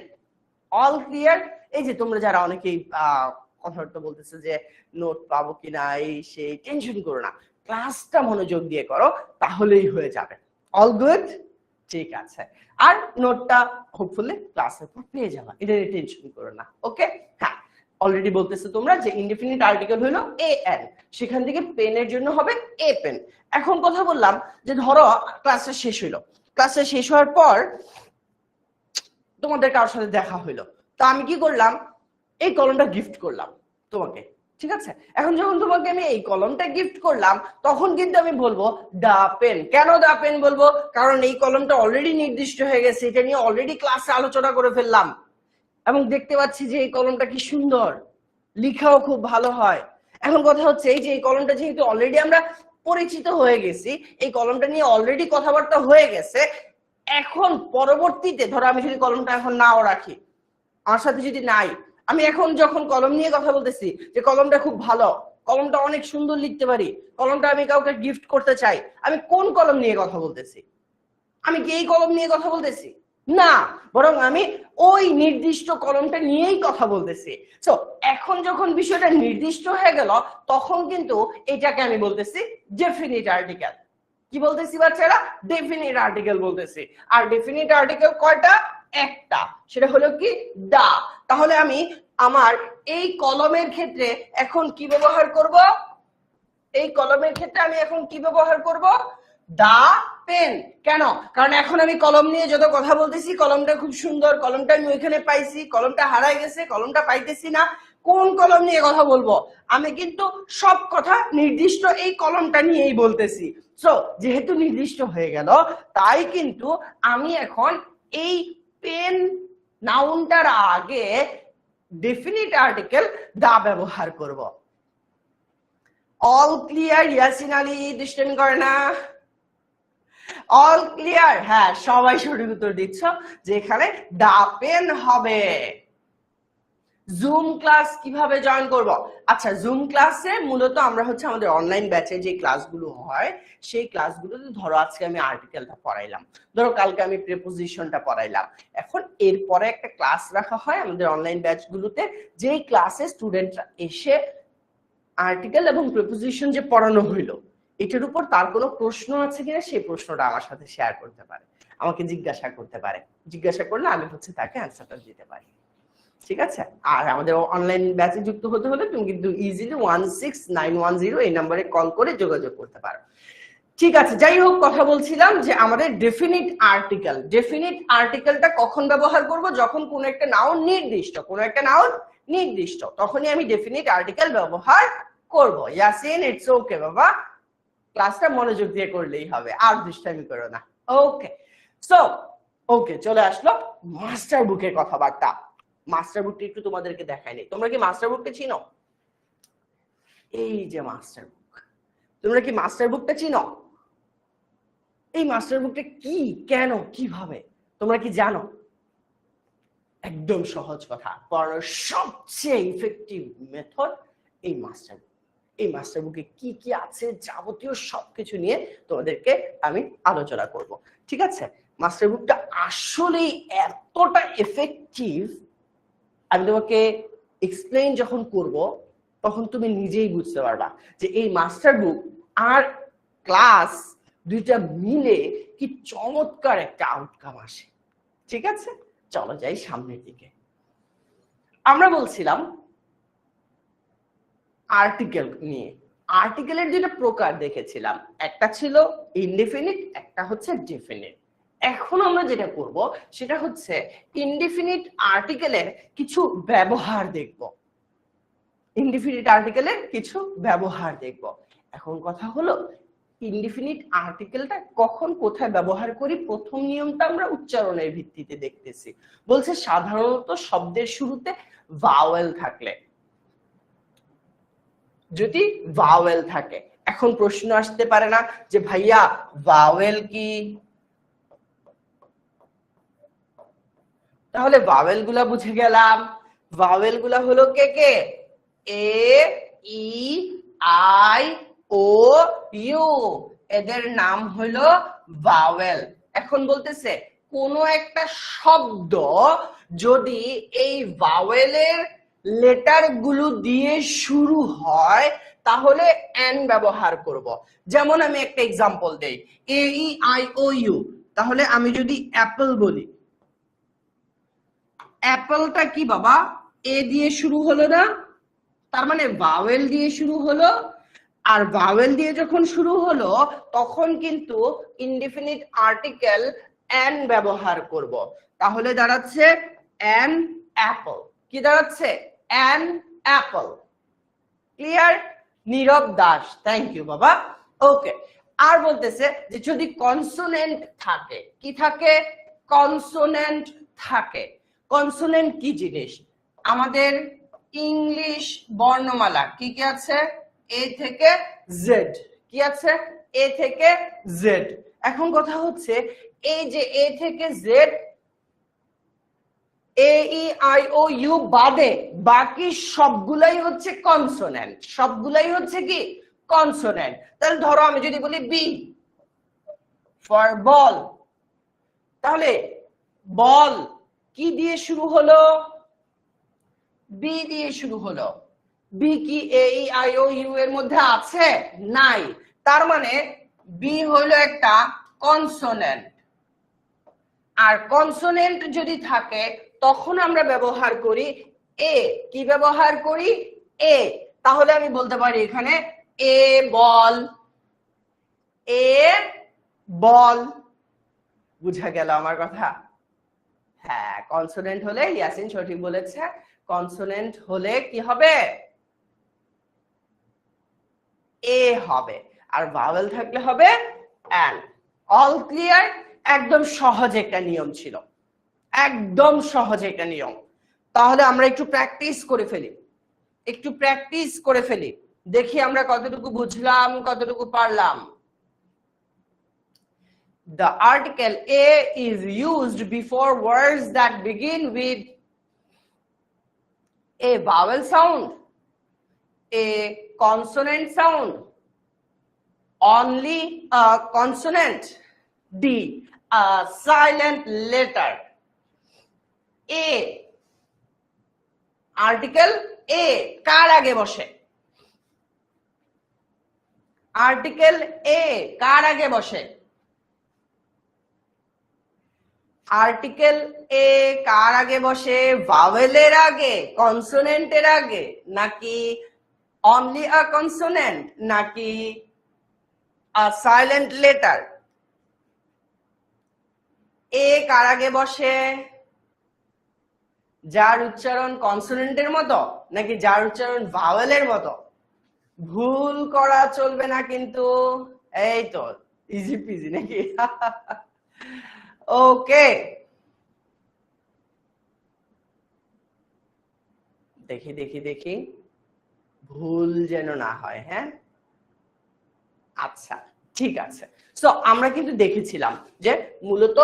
All clear? এই যে তোমরা যারা অনেকেই কথাবার্তা বলতেছে যে নোট পাবো কিনা, এই সেই, টেনশন করো না, ক্লাসটা মনোযোগ দিয়ে করো, তাহলেই হয়ে যাবে। All good? ঠিক আছে। আর নোটটা হোপফুলি ক্লাসের পর পেয়ে যাবা, এটা নিয়ে টেনশন করো না। ওকে, হ্যাঁ, অলরেডি বলতেছে তোমরা যে ইনডিফিনিট আর্টিকেল হলো এ এন, সেখান থেকে পেনের জন্য হবে এ পেন। এখন কথা বললাম যে ধরো ক্লাসটা শেষ হইলো, ক্লাসটা শেষ হওয়ার পর তোমাদের কারোর সাথে দেখা হইলো, তো আমি কি করলাম, এই কলমটা গিফট করলাম তোমাকে, ঠিক আছে? এখন যখন তোমাকে আমি এই কলমটা গিফট করলাম, তখন কিন্তু আমি বলবো দা পেন। কেন দা পেন বলবো? কারণ এই কলমটা অলরেডি নির্দিষ্ট হয়ে গেছে, এটা নিয়ে অলরেডি ক্লাসে আলোচনা করে ফেললাম, এবং দেখতে পাচ্ছি যে এই কলমটা কি সুন্দর, লিখাও খুব ভালো হয়। এখন কথা হচ্ছে এই যে এই কলমটা যেহেতু অলরেডি আমরা পরিচিত হয়ে গেছি, এই কলমটা নিয়ে অলরেডি কথাবার্তা হয়ে গেছে, এখন পরবর্তীতে ধরো আমি যদি কলমটা এখন নাও রাখি, আমার সাথে যদি নাই, আমি এখন যখন কলম নিয়ে কথা বলতেছি যে কলমটা খুব ভালো, কলমটা অনেক সুন্দর লিখতে পারি, কলমটা আমি কাউকে গিফট করতে চাই, আমি কোন কলম নিয়ে কথা বলতেছি? আমি কি এই কলম নিয়ে কথা বলতেছি? না, বরং আমি ওই নির্দিষ্ট কলমটা নিয়েই কথা বলতেছি। সো এখন যখন বিষয়টা নির্দিষ্ট হয়ে গেল, তখন কিন্তু এটাকে আমি বলতেছি ডেফিনিট আর্টিকেল। কি বলতেছি বাচ্চারা? ডেফিনিট আর্টিকেল বলতেছি। আর ডেফিনিট আর্টিকেল কয়টা? একটা, সেটা হলো কি দা। তাহলে আমি আমার এই কলমের ক্ষেত্রে এখন কি ব্যবহার করব? এই কলমের ক্ষেত্রে আমি এখন কি ব্যবহার করব? দা পেন। কেন? কারণ এখন আমি কলম নিয়ে যত কথা বলতেছি, কলমটা খুব সুন্দর, কলমটা আমি ওইখানে পাইছি, কলমটা হারাই গেছে, কলমটা পাইতেছি না, কোন কলম নিয়ে কথা বলবো? আমি কিন্তু সব কথা নির্দিষ্ট এই কলমটা নিয়েই বলতেছি। সো যেহেতু নির্দিষ্ট হয়ে গেল, তাই কিন্তু আমি এখন এই পেন নাউনটার আগে ডেফিনিট আর্টিকেল দা ব্যবহার করব। All clear? ইয়াসিন আলী দুষ্টামি করে না? All clear? হ্যাঁ, সবাই সঠিক উত্তর দিচ্ছ যে এখানে দা পেন হবে। জুম ক্লাস কিভাবে জয়েন করব? আচ্ছা, জুম ক্লাসে মূলত আমরা হচ্ছে আমাদের অনলাইন ব্যাচে যে ক্লাসগুলো হয়, সেই ক্লাসগুলোতে ধরো আজকে আমি আর্টিকেলটা পড়াইলাম, ধরো কালকে আমি প্রিপোজিশনটা পড়াইলাম, এখন এরপরে একটা ক্লাস রাখা হয় আমাদের অনলাইন ব্যাচগুলোতে, যেই ক্লাসে স্টুডেন্টরা এসে আর্টিকেল এবং প্রিপোজিশন যে পড়ানো হইলো, এটার উপর তার কোনো প্রশ্ন আছে কিনা সেই প্রশ্নটা আমার সাথে শেয়ার করতে পারে, আমাকে জিজ্ঞাসা করতে পারে, জিজ্ঞাসা করলে আমি হচ্ছে তাকে অ্যান্সারটা দিতে পারি, ঠিক আছে? আর আমাদের অনলাইন ব্যাচে যুক্ত হতে হলে তুমি কিন্তু ইজিলি 16910 এই নম্বরে কল করে যোগাযোগ করতে পারো, ঠিক আছে? যাই হোক, কথা বলছিলাম যে আমাদের ডেফিনিট আর্টিকেল, ডেফিনিট আর্টিকেলটা কখন ব্যবহার করব? যখন কোন একটা নাউন নির্দিষ্ট, কোন একটা নাউন নির্দিষ্ট, তখনই আমি ডেফিনিট আর্টিকেল ব্যবহার করব। ইয়াসিন, ইটস ওকে বাবা, ক্লাসটা মনোযোগ দিয়ে করলেই হবে, আর দুষ্টামি করো না। ওকে, সো ওকে, চলে আসলো মাস্টার বুকের কথাবার্তা। মাস্টার বুকটা একটু তোমাদেরকে দেখাইনি। তোমরা কি মাস্টার বুকটা চিনো? এই যে মাস্টার বুক, তোমরা কি মাস্টার বুকটা চিনো? এই মাস্টার বুকটা কি, কেন, কিভাবে তোমরা কি জানো? একদম সহজ কথা, পড়ানোর সবচেয়ে ইফেক্টিভ মেথড এই মাস্টার বুক। এই মাস্টার বুকে কি কি আছে যাবতীয় সবকিছু নিয়ে তোমাদেরকে আমি আলোচনা করব, ঠিক আছে? মাস্টার বুকটা আসলে এতটা এফেক্টিভ, আমি তোমাকে এক্সপ্লেইন যখন করব তখন তুমি নিজেই বুঝতে পারবা যে এই মাস্টার বুক আর ক্লাস দুইটা মিলে কি চমৎকার একটা আউটকাম আসে, ঠিক আছে? চলো যাই সামনের দিকে। আমরা বলছিলাম আর্টিকেল নিয়ে, আর্টিকেলের দুটো প্রকার দেখেছিলাম, একটা ছিল ইনডেফিনিট, একটা হচ্ছে ডেফিনিট। এখন আমরা যেটা করব সেটা হচ্ছে ইনডেফিনিট আর্টিকেলের কিছু ব্যবহার দেখব, ইনডেফিনিট আর্টিকেলের কিছু ব্যবহার দেখব। এখন কথা হলো ইনডেফিনিট আর্টিকেলটা কখন কোথায় ব্যবহার করি, প্রথম নিয়মটা আমরা উচ্চারণের ভিত্তিতে দেখতেছি। বলছে সাধারণত শব্দের শুরুতে ভাওয়েল থাকলে, যদি ভাওয়েল থাকে। এখন প্রশ্ন আসতে পারে না যে ভাইয়া ভাওয়েল কি? তাহলে ভাওয়েল গুলা বুঝে গেলাম। ভাওয়েল গুলা হলো কে কে? এ, ই, আই, ও, ইউ, এদের নাম হলো ভাওয়েল। এখন বলতেছে কোন একটা শব্দ যদি এই ভাওয়েলের লেটার গুলো দিয়ে শুরু হয় তাহলে এন ব্যবহার করব। যেমন আমি একটা এক্সাম্পল দেই, এ, ই, আই, ও, ইউ। তাহলে আমি যদি অ্যাপল বলি, অ্যাপলটা কি বাবা? এ দিয়ে শুরু হলো না, তার মানে ভাওয়েল দিয়ে শুরু হলো, আর ভাওয়েল দিয়ে যখন শুরু হলো তখন কিন্তু ইনডিফিনিট আর্টিকেল অ্যান ব্যবহার করব। তাহলে দাঁড়াচ্ছে অ্যান অ্যাপল। কি দাঁড়াচ্ছে? An apple. Clear? Nirab Das, thank you বাবা। ওকে, আর বলতেছে যে যদি কনসোনেন্ট থাকে, কি থাকে? কনসোনেন্ট থাকে। কনসোনেন্ট কি জিনিস? আমাদের ইংলিশ বর্ণমালা কি কি আছে? এ থেকে জেড। কি আছে? এ থেকে জেড। এখন কথা হচ্ছে এই যে এ থেকে Z, A E I O U বাদে বাকি সবগুলাই হচ্ছে কনসোনেন্ট। সবগুলাই হচ্ছে কি? কনসোনেন্ট। তাহলে ধরো আমি যদি বলি বি ফর বল, তাহলে বল কি দিয়ে শুরু হলো? বি দিয়ে শুরু হলো। বি কি এ ই আই ও ইউ এর মধ্যে আছে? নাই। তার মানে বি হলো একটা কনসোনেন্ট। আর কনসোনেন্ট যদি থাকে তখন আমরা ব্যবহার করি এ। কি ব্যবহার করি? এ। তাহলে আমি বলতে পারি এখানে এ বল, এ বল। বুঝা গেল আমার কথা? হ্যাঁ, কনসোনেন্ট হলে ইয়াসিন সঠিক বলেছে, কনসোনেন্ট হলে কি হবে? এ হবে। আর ভাওয়েল থাকলে হবে অ্যান। All clear? একদম সহজ একটা নিয়ম ছিল, একদম সহজ একটা নিয়ম। তাহলে আমরা একটু প্র্যাকটিস করে ফেলি, একটু প্র্যাকটিস করে ফেলি, দেখি আমরা কতটুকু বুঝলাম, কতটুকু পারলাম। The article a is used before words that begin with a vowel sound, a consonant sound, only a consonant, D, a silent letter. A, article a কার আগে বসে? আর্টিকেল এ কার আগে বসে? আর্টিকেল এ কার আগে বসে? ভাওয়েলের আগে, কনসোনেন্টের আগে, নাকি অনলি আ consonant, নাকি আ সাইলেন্ট লেটার? এ কার আগে বসে? যার উচ্চারণ কনসোনেন্টের মতো নাকি যার উচ্চারণ ভাওয়েলের মতো? ভুল করা চলবে না কিন্তু। এই তো ইজি পিজি নাকি? ওকে, দেখি দেখি দেখি ভুল যেন না হয়। হ্যাঁ, আচ্ছা ঠিক আছে। সো আমরা কিন্তু দেখেছিলাম যে মূলত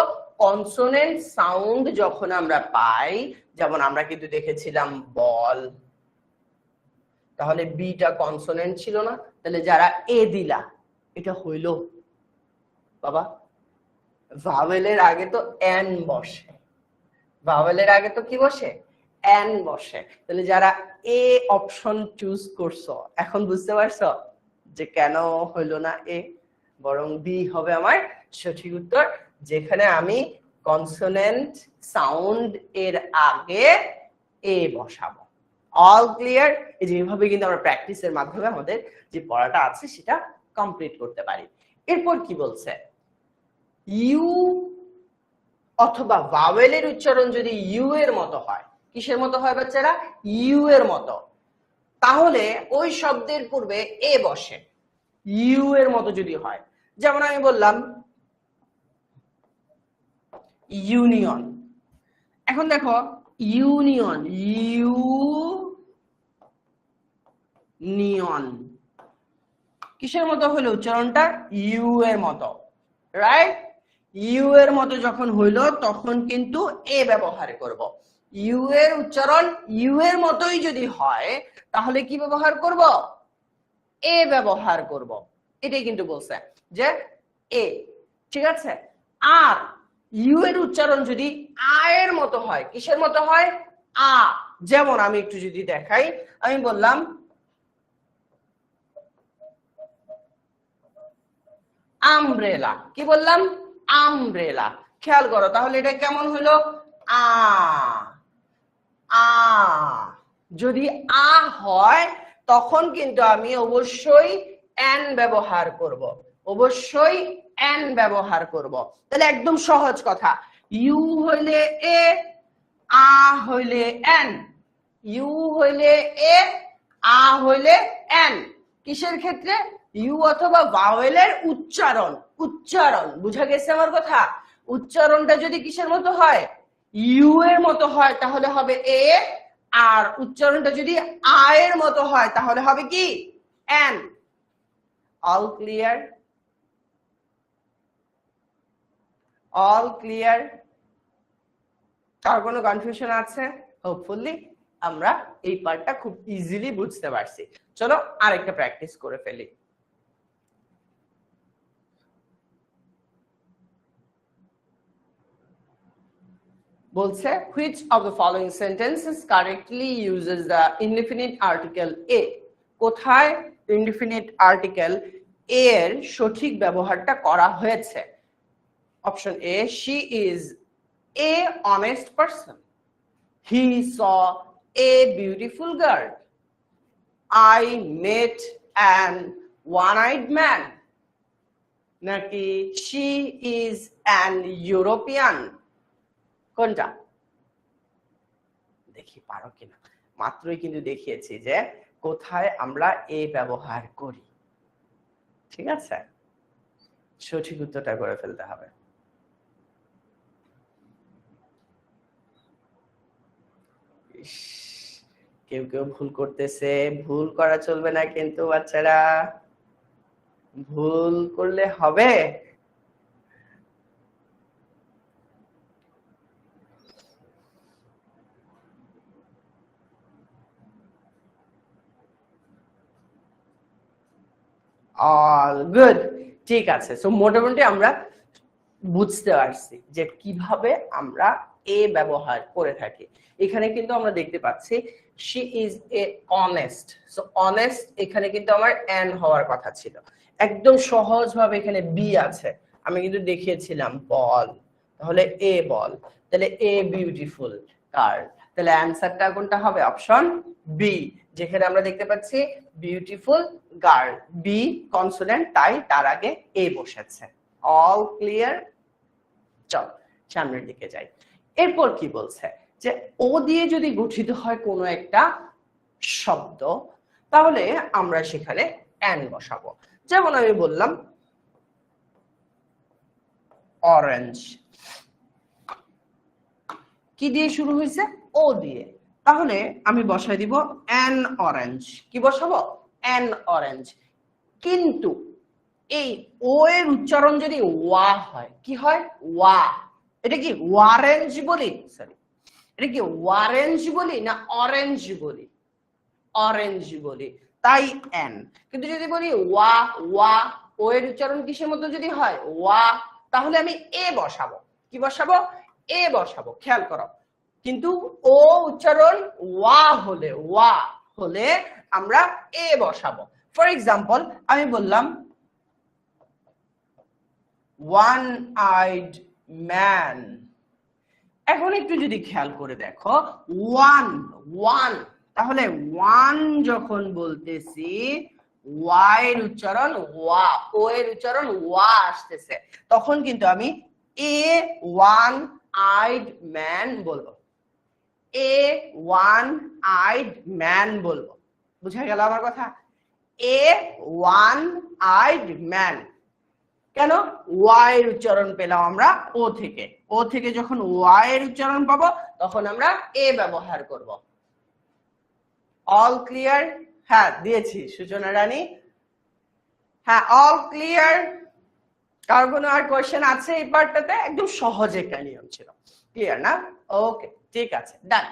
কনসোনেন্ট সাউন্ড যখন আমরা পাই, যেমন আমরা কিন্তু দেখেছিলাম বল, তাহলে বিটা কনসোনেন্ট ছিল না, তাহলে যারা এ দিলা এটা হইল বাবা, ভাওয়েলের আগে তো এন বসে, ভাওয়েলের আগে তো কি বসে? এন বসে। তাহলে যারা এ অপশন চুজ করছো এখন বুঝতে পারছো যে কেন হইলো না এ, বরং বি হবে আমার সঠিক উত্তর, যেখানে আমি কনসোনেন্ট সাউন্ড এর আগে এ বসাবো। All clear? এই যে এইভাবে কিন্তু আমরা প্র্যাকটিসের মাধ্যমে আমাদের যে পড়াটা আছে সেটা কমপ্লিট করতে পারি। এরপর কি বলছে? ইউ অথবা ভাওয়েলের উচ্চারণ যদি ইউ এর মতো হয়, কিসের মতো হয় বাচ্চারা? ইউ এর মতো, তাহলে ওই শব্দের পূর্বে এ বসে। ইউ এর মতো যদি হয়, যেমন আমি বললাম ইউনিয়ন। এখন দেখো ইউনিয়ন, ইউনিয়ন কিসের মতো হলো উচ্চারণটা? ইউ এর মতো, রাইট? ইউ এর মতো যখন হইলো তখন কিন্তু এ ব্যবহার করব। ইউ এর উচ্চারণ ইউ এর মতোই যদি হয় তাহলে কি ব্যবহার করব? এ ব্যবহার করব। এটাই কিন্তু বলছে যে এ, ঠিক আছে? আর ইউ এর উচ্চারণ যদি আ এর মতো হয়, কিসের মতো হয়? আ। যেমন আমি একটু যদি দেখাই, আমি বললাম আমব্রেলা। কি বললাম? আমব্রেলা। খেয়াল করো তাহলে এটা কেমন হলো? আ। আ যদি আ হয় তখন কিন্তু আমি অবশ্যই অ্যান ব্যবহার করব, অবশ্যই অ্যান ব্যবহার করব। তাহলে একদম সহজ কথা, ইউ হইলে এ, আ হইলে এন, ইউ হইলে এ, আ হইলে এন। কিসের ক্ষেত্রে? ইউ অথবা ভাওয়েলের উচ্চারণ। উচ্চারণ বুঝা গেছে আমার কথা? উচ্চারণটা যদি কিসের মতো হয়? ইউ এর মতো হয় তাহলে হবে এ, আর উচ্চারণটা যদি আ এর মতো হয় তাহলে হবে কি? N. All clear? All clear? আর কোনো কনফিউশন আছে? হোপফুলি আমরা এই পার্টটা খুব ইজিলি বুঝতে পারছি। চলো আরেকটা প্র্যাকটিস করে ফেলি। বলছে which of the following sentences correctly uses the indefinite article a? কোথায় indefinite article a এর সঠিক ব্যবহারটা করা হয়েছে? Option A, she is a honest person, he saw a beautiful girl, I met an one-eyed man, নাকি she is an European? কোনটা? দেখি পারো কিনা। মাত্রই কিন্তু দেখিয়েছি যে কোথায় আমরা এ ব্যবহার করি। ঠিক আছে, সঠিক উত্তরটা করে ফেলতে হবে। কেউ কেউ ভুল করতেছে, ভুল করা চলবে না কিন্তু বাচ্চারা, ভুল করলে হবে। অল গুড, ঠিক আছে। সো মোটামুটি আমরা বুঝতে পারছি যে কিভাবে আমরা এ ব্যবহার করে থাকি। এখানে কিন্তু আমরা দেখতে পাচ্ছি she is a honest, so honest এখানে কিন্তু আমার এন হওয়ার কথা ছিল। একদম সহজ ভাবে এখানে বি আছে, আমি কিন্তু দেখিয়েছিলাম বল, তাহলে এ বল, তাহলে এ বিউটিফুল গার্ল, তাহলে অ্যানসারটা কোনটা হবে? অপশন বি, যেখানে আমরা দেখতে পাচ্ছি বিউটিফুল গার্ল, বি কনসোনেন্ট, তাই তার আগে এ বসেছে। All clear? চল সামনের দিকে যাই। এরপর কি বলছে যে ও দিয়ে যদি গঠিত হয় কোনো একটা শব্দ তাহলে আমরা সেখানে এন বসাবো। যেমন আমি বললাম অরেঞ্জ, কি দিয়ে শুরু হয়েছে? ও দিয়ে, তাহলে আমি বসাই দিব অ্যান অরেঞ্জ। কি বসাবো? An orange. কিন্তু এই ও এর উচ্চারণ যদি ওয়া হয়, কি হয়? ওয়া। এটা কি ওয়ারেঞ্জ বলি? সরি, এটা কি ওয়ারেঞ্জ বলি না অরেঞ্জ বলি? অরেঞ্জ বলি, তাই এন। কিন্তু যদি বলি ওয়া ওয়া, ও এর উচ্চারণ কিসের মতো যদি হয়? ওয়া, তাহলে আমি এ বসাবো। কি বসাবো? এ বসাবো। খেয়াল করো, কিন্তু ও উচ্চারণ ওয়া হলে আমরা এ বসাবো। ফর এক্সাম্পল আমি বললাম ওয়ান আইড ম্যান। এখন একটু যদি খেয়াল করে দেখো, ওয়ান ওয়ান, তাহলে ওয়ান যখন বলতেছি ওয়া এর উচ্চারণ ওয়া, ও এর উচ্চারণ ওয়া আসতেছে, তখন কিন্তু আমি এ ওয়ান আইড ম্যান বলবো। এ ওয়ান আইড ম্যান বলবো। বুঝা গেল আমার কথা? এ ওয়ান আইড ম্যান। কেন? ওয়া এর উচ্চারণ পেলাম আমরা ও থেকে, ও থেকে যখন ওয়া এর উচ্চারণ পাবো তখন আমরা এ ব্যবহার করব। All clear? হ্যাঁ দিয়েছি সূচনা রানী। হ্যাঁ অল ক্লিয়ার? কার কোনো আর কোশ্চেন আছে এই পার্টটাতে? একদম সহজ একটা নিয়ম ছিল, ক্লিয়ার না? ওকে ঠিক আছে, ডান।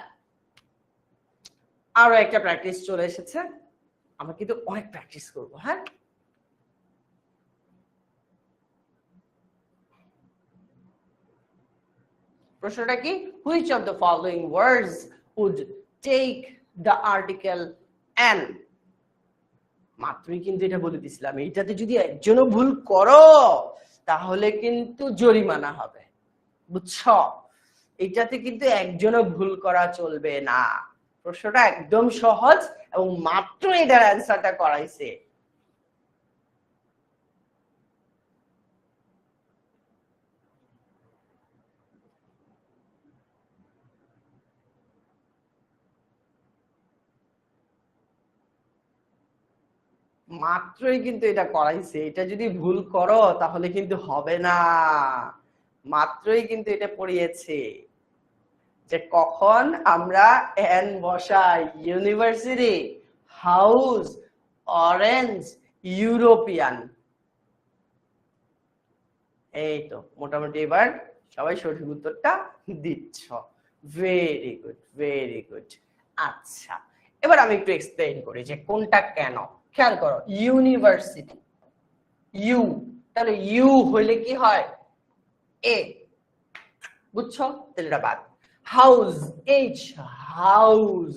আরো একটা প্র্যাকটিস চলে এসেছে, আমরা কিন্তু অনেক প্র্যাকটিস করব। হ্যাঁ, প্রশ্নটা কি? which of the following words would take the article an? মাত্রই কিন্তু এটা বলে দিছিলাম, এইটাতে যদি একজনও ভুল করো তাহলে কিন্তু জরিমানা হবে, বুঝছো? এইটাতে কিন্তু একজনও ভুল করা চলবে না। প্রশ্নটা একদম সহজ এবং মাত্র এটার অ্যান্সারটা করাইছে। মাত্রই কিন্তু এটা করাইছে, এটা যদি ভুল করো তাহলে কিন্তু হবে না। মাত্রই কিন্তু এটা পড়িয়েছে যে কখন আমরা এন বসাই, ইউনিভার্সিটি, হাউস, অরেঞ্জ, ইউরোপিয়ান। এই তো মোটামুটি এবার সবাই সঠিক উত্তরটা দিচ্ছ। Very good, very good. আচ্ছা, এবার আমি একটু এক্সপ্লেইন করি যে কোনটা কেন। খেয়াল করো, ইউনিভার্সিটি, ইউ, তাহলে ইউ হইলে কি হয়? এ, বুঝছো? তাহলে এটা বাদ। হাউস, এইচ, হাউস,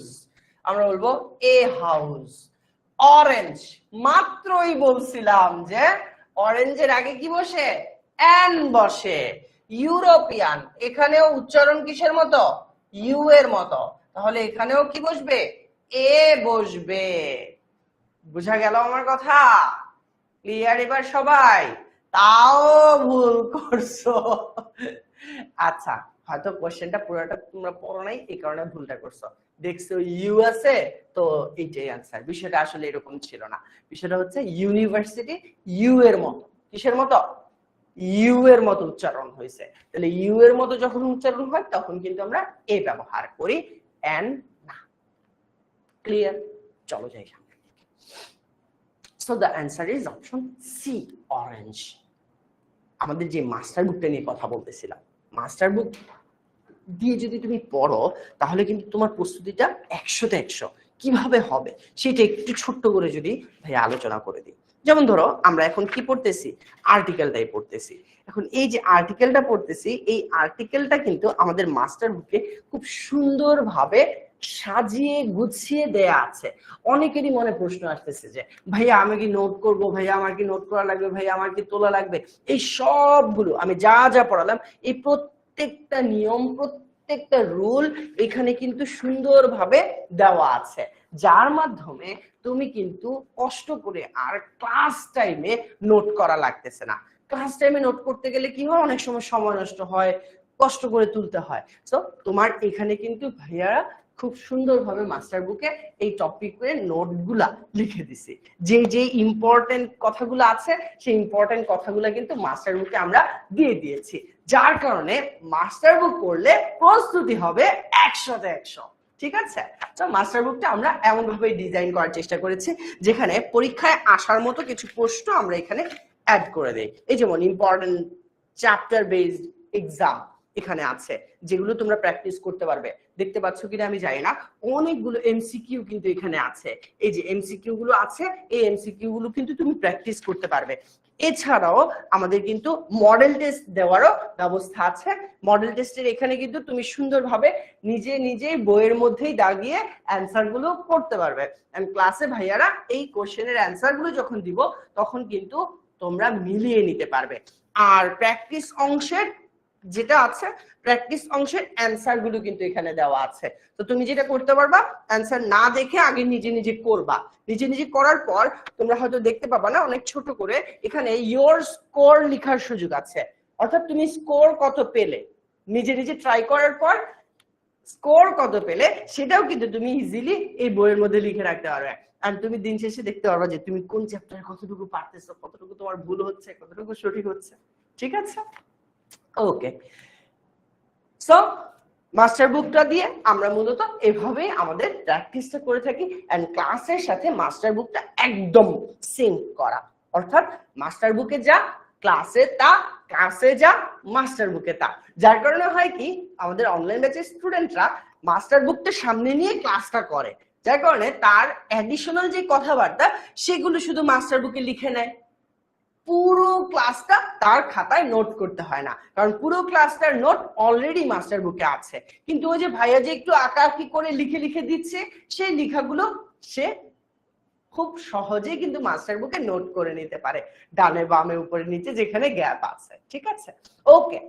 আমরা বলবো এ হাউস। অরেঞ্জ, মাত্রই বলছিলাম যে অরেঞ্জের আগে কি বসে? এন বসে। ইউরোপিয়ান, এখানেও উচ্চারণ কিসের মতো? ইউ এর মতো, তাহলে এখানেও কি বসবে? এ বসবে। বুঝা গেল আমার কথা? ক্লিয়ার এবার সবাই? তাও ভুল করছো। আচ্ছা, হয়তো কোশ্চেনটা পুরোটা তোমরা পড়ো নাই, এই কারণে ভুলটা করছো। দেখছো ইউ আছে তো এইটাই আনসার। বিষয়টা আসলে এরকম ছিল না। বিষয়টা হচ্ছে ইউনিভার্সিটি ইউ এর মতো। কিসের মতো? ইউ এর মতো উচ্চারণ হয়েছে। তাহলে ইউ এর মতো যখন উচ্চারণ হয় তখন কিন্তু আমরা এ ব্যবহার করি, এন না। ক্লিয়ার? চলো যাই। So the answer is option C, orange. আমাদের যে মাস্টার বুকটা নিয়ে কথা বলতেছিলাম, মাস্টার বুক দিয়ে যদি তুমি পড়ো তাহলে কিন্তু তোমার প্রস্তুতিটা 100তে 100 কিভাবে হবে সেটা একটু ছোট্ট করে যদি ভাই আলোচনা করে দিই। যেমন ধরো আমরা এখন কি পড়তেছি? আর্টিকেলটাই পড়তেছি। এখন এই যে আর্টিকেলটা পড়তেছি, এই আর্টিকেলটা কিন্তু আমাদের মাস্টার বুকে খুব সুন্দরভাবে সাজিয়ে গুছিয়ে দেয়া আছে। অনেকেরই মনে প্রশ্ন আসতেছে যে ভাইয়া আমি কি নোট করব, ভাইয়া আমার কি নোট করা লাগবে, ভাইয়া আমার কি তোলা লাগবে? এই সবগুলো আমি যা যা পড়ালাম, এই প্রত্যেকটা নিয়ম, প্রত্যেকটা রুল এখানে কিন্তু সুন্দরভাবে দেওয়া আছে, যার মাধ্যমে তুমি কিন্তু কষ্ট করে আর ক্লাস টাইমে নোট করা লাগতেছে না। ক্লাস টাইমে নোট করতে গেলে কি হয়, অনেক সময় সময় নষ্ট হয়, কষ্ট করে তুলতে হয়। তো তোমার এখানে কিন্তু ভাইয়ারা খুব সুন্দরভাবে মাস্টার বুকে এই টপিকের নোটগুলা লিখে দিছি। যে যে ইম্পর্টেন্ট কথাগুলো আছে সেই ইম্পর্টেন্ট কথাগুলো কিন্তু মাস্টার বুকে আমরা দিয়ে দিয়েছি, যার কারণে মাস্টার বুক পড়লে প্রস্তুতি হবে 100তে 100। ঠিক আছে? তো মাস্টার বুকটা আমরা এমন ভাবে ডিজাইন করার চেষ্টা করেছি যেখানে পরীক্ষায় আসার মতো কিছু প্রশ্ন আমরা এখানে অ্যাড করে দেই। এই যেমন ইম্পর্টেন্ট চ্যাপ্টার বেসড এক্সাম এখানে আছে, যেগুলো তোমরা প্র্যাকটিস করতে পারবে। দেখতে পাচ্ছ কিনা আমি জানি না, অনেকগুলো এমসিকিউ কিন্তু এখানে আছে। এই যে এমসিকিউ গুলো আছে, এই এমসিকিউ গুলো কিন্তু তুমি প্র্যাকটিস করতে পারবে। এছাড়াও আমাদের কিন্তু মডেল টেস্ট দেওয়ারও ব্যবস্থা আছে। মডেল টেস্টের এখানে কিন্তু তুমি সুন্দরভাবে নিজে নিজেই বইয়ের মধ্যেই দাগিয়ে অ্যান্সার গুলো করতে পারবে। এন্ড ক্লাসে ভাইয়ারা এই কোশ্চেনের অ্যান্সার গুলো যখন দিব তখন কিন্তু তোমরা মিলিয়ে নিতে পারবে। আর প্র্যাকটিস অংশের যেটা আছে, প্র্যাকটিস অংশের অ্যান্সার গুলো কিন্তু এখানে দেওয়া আছে। তো তুমি যেটা করতে পারবা, অ্যান্সার না দেখে আগে নিজে নিজে করবা। নিজে নিজে করার পর তোমরা হয়তো দেখতে পাবা না, অনেক ছোট করে এখানে ইয়োর স্কোর লেখার সুযোগ আছে। অর্থাৎ তুমি স্কোর কত পেলে, নিজে নিজে ট্রাই করার পর স্কোর কত পেলে সেটাও কিন্তু তুমি ইজিলি এই বইয়ের মধ্যে লিখে রাখতে পারবে। আর তুমি দিন শেষে দেখতে পারবা যে তুমি কোন চ্যাপ্টারে কতটুকু পারতেছো, কতটুকু তোমার ভুল হচ্ছে, কতটুকু সঠিক হচ্ছে। ঠিক আছে? ওকে, সো মাস্টার বুকটা দিয়ে আমরা মূলত এভাবেই আমাদের প্র্যাকটিসটা করে থাকি। এন্ড ক্লাসের সাথে মাস্টার বুকটা একদম সিঙ্ক করা, অর্থাৎ মাস্টার বুকে যা ক্লাসে তা, ক্লাসে যা মাস্টার বুকে তা। যার কারণে হয় কি, আমাদের অনলাইন ব্যাচের স্টুডেন্টরা মাস্টার বুকটা সামনে নিয়ে ক্লাসটা করে, যার কারণে তার অ্যাডিশনাল যে কথাবার্তা সেগুলো শুধু মাস্টার বুকে লিখে নেয়। পুরো ক্লাসটা তার খাতায় নোট করতে হয় না, কারণ পুরো ক্লাসটার নোট অলরেডি মাস্টার বুকে আছে। কিন্তু ওই যে ভাইয়া যে একটু আঁকাআঁকি করে লিখে লিখে দিচ্ছে, সেই লেখাগুলো সে খুব সহজেই কিন্তু মাস্টার বুকে নোট করে নিতে পারে, ডানে বামে উপরে নিচে যেখানে গ্যাপ আছে। ঠিক আছে? ওকে,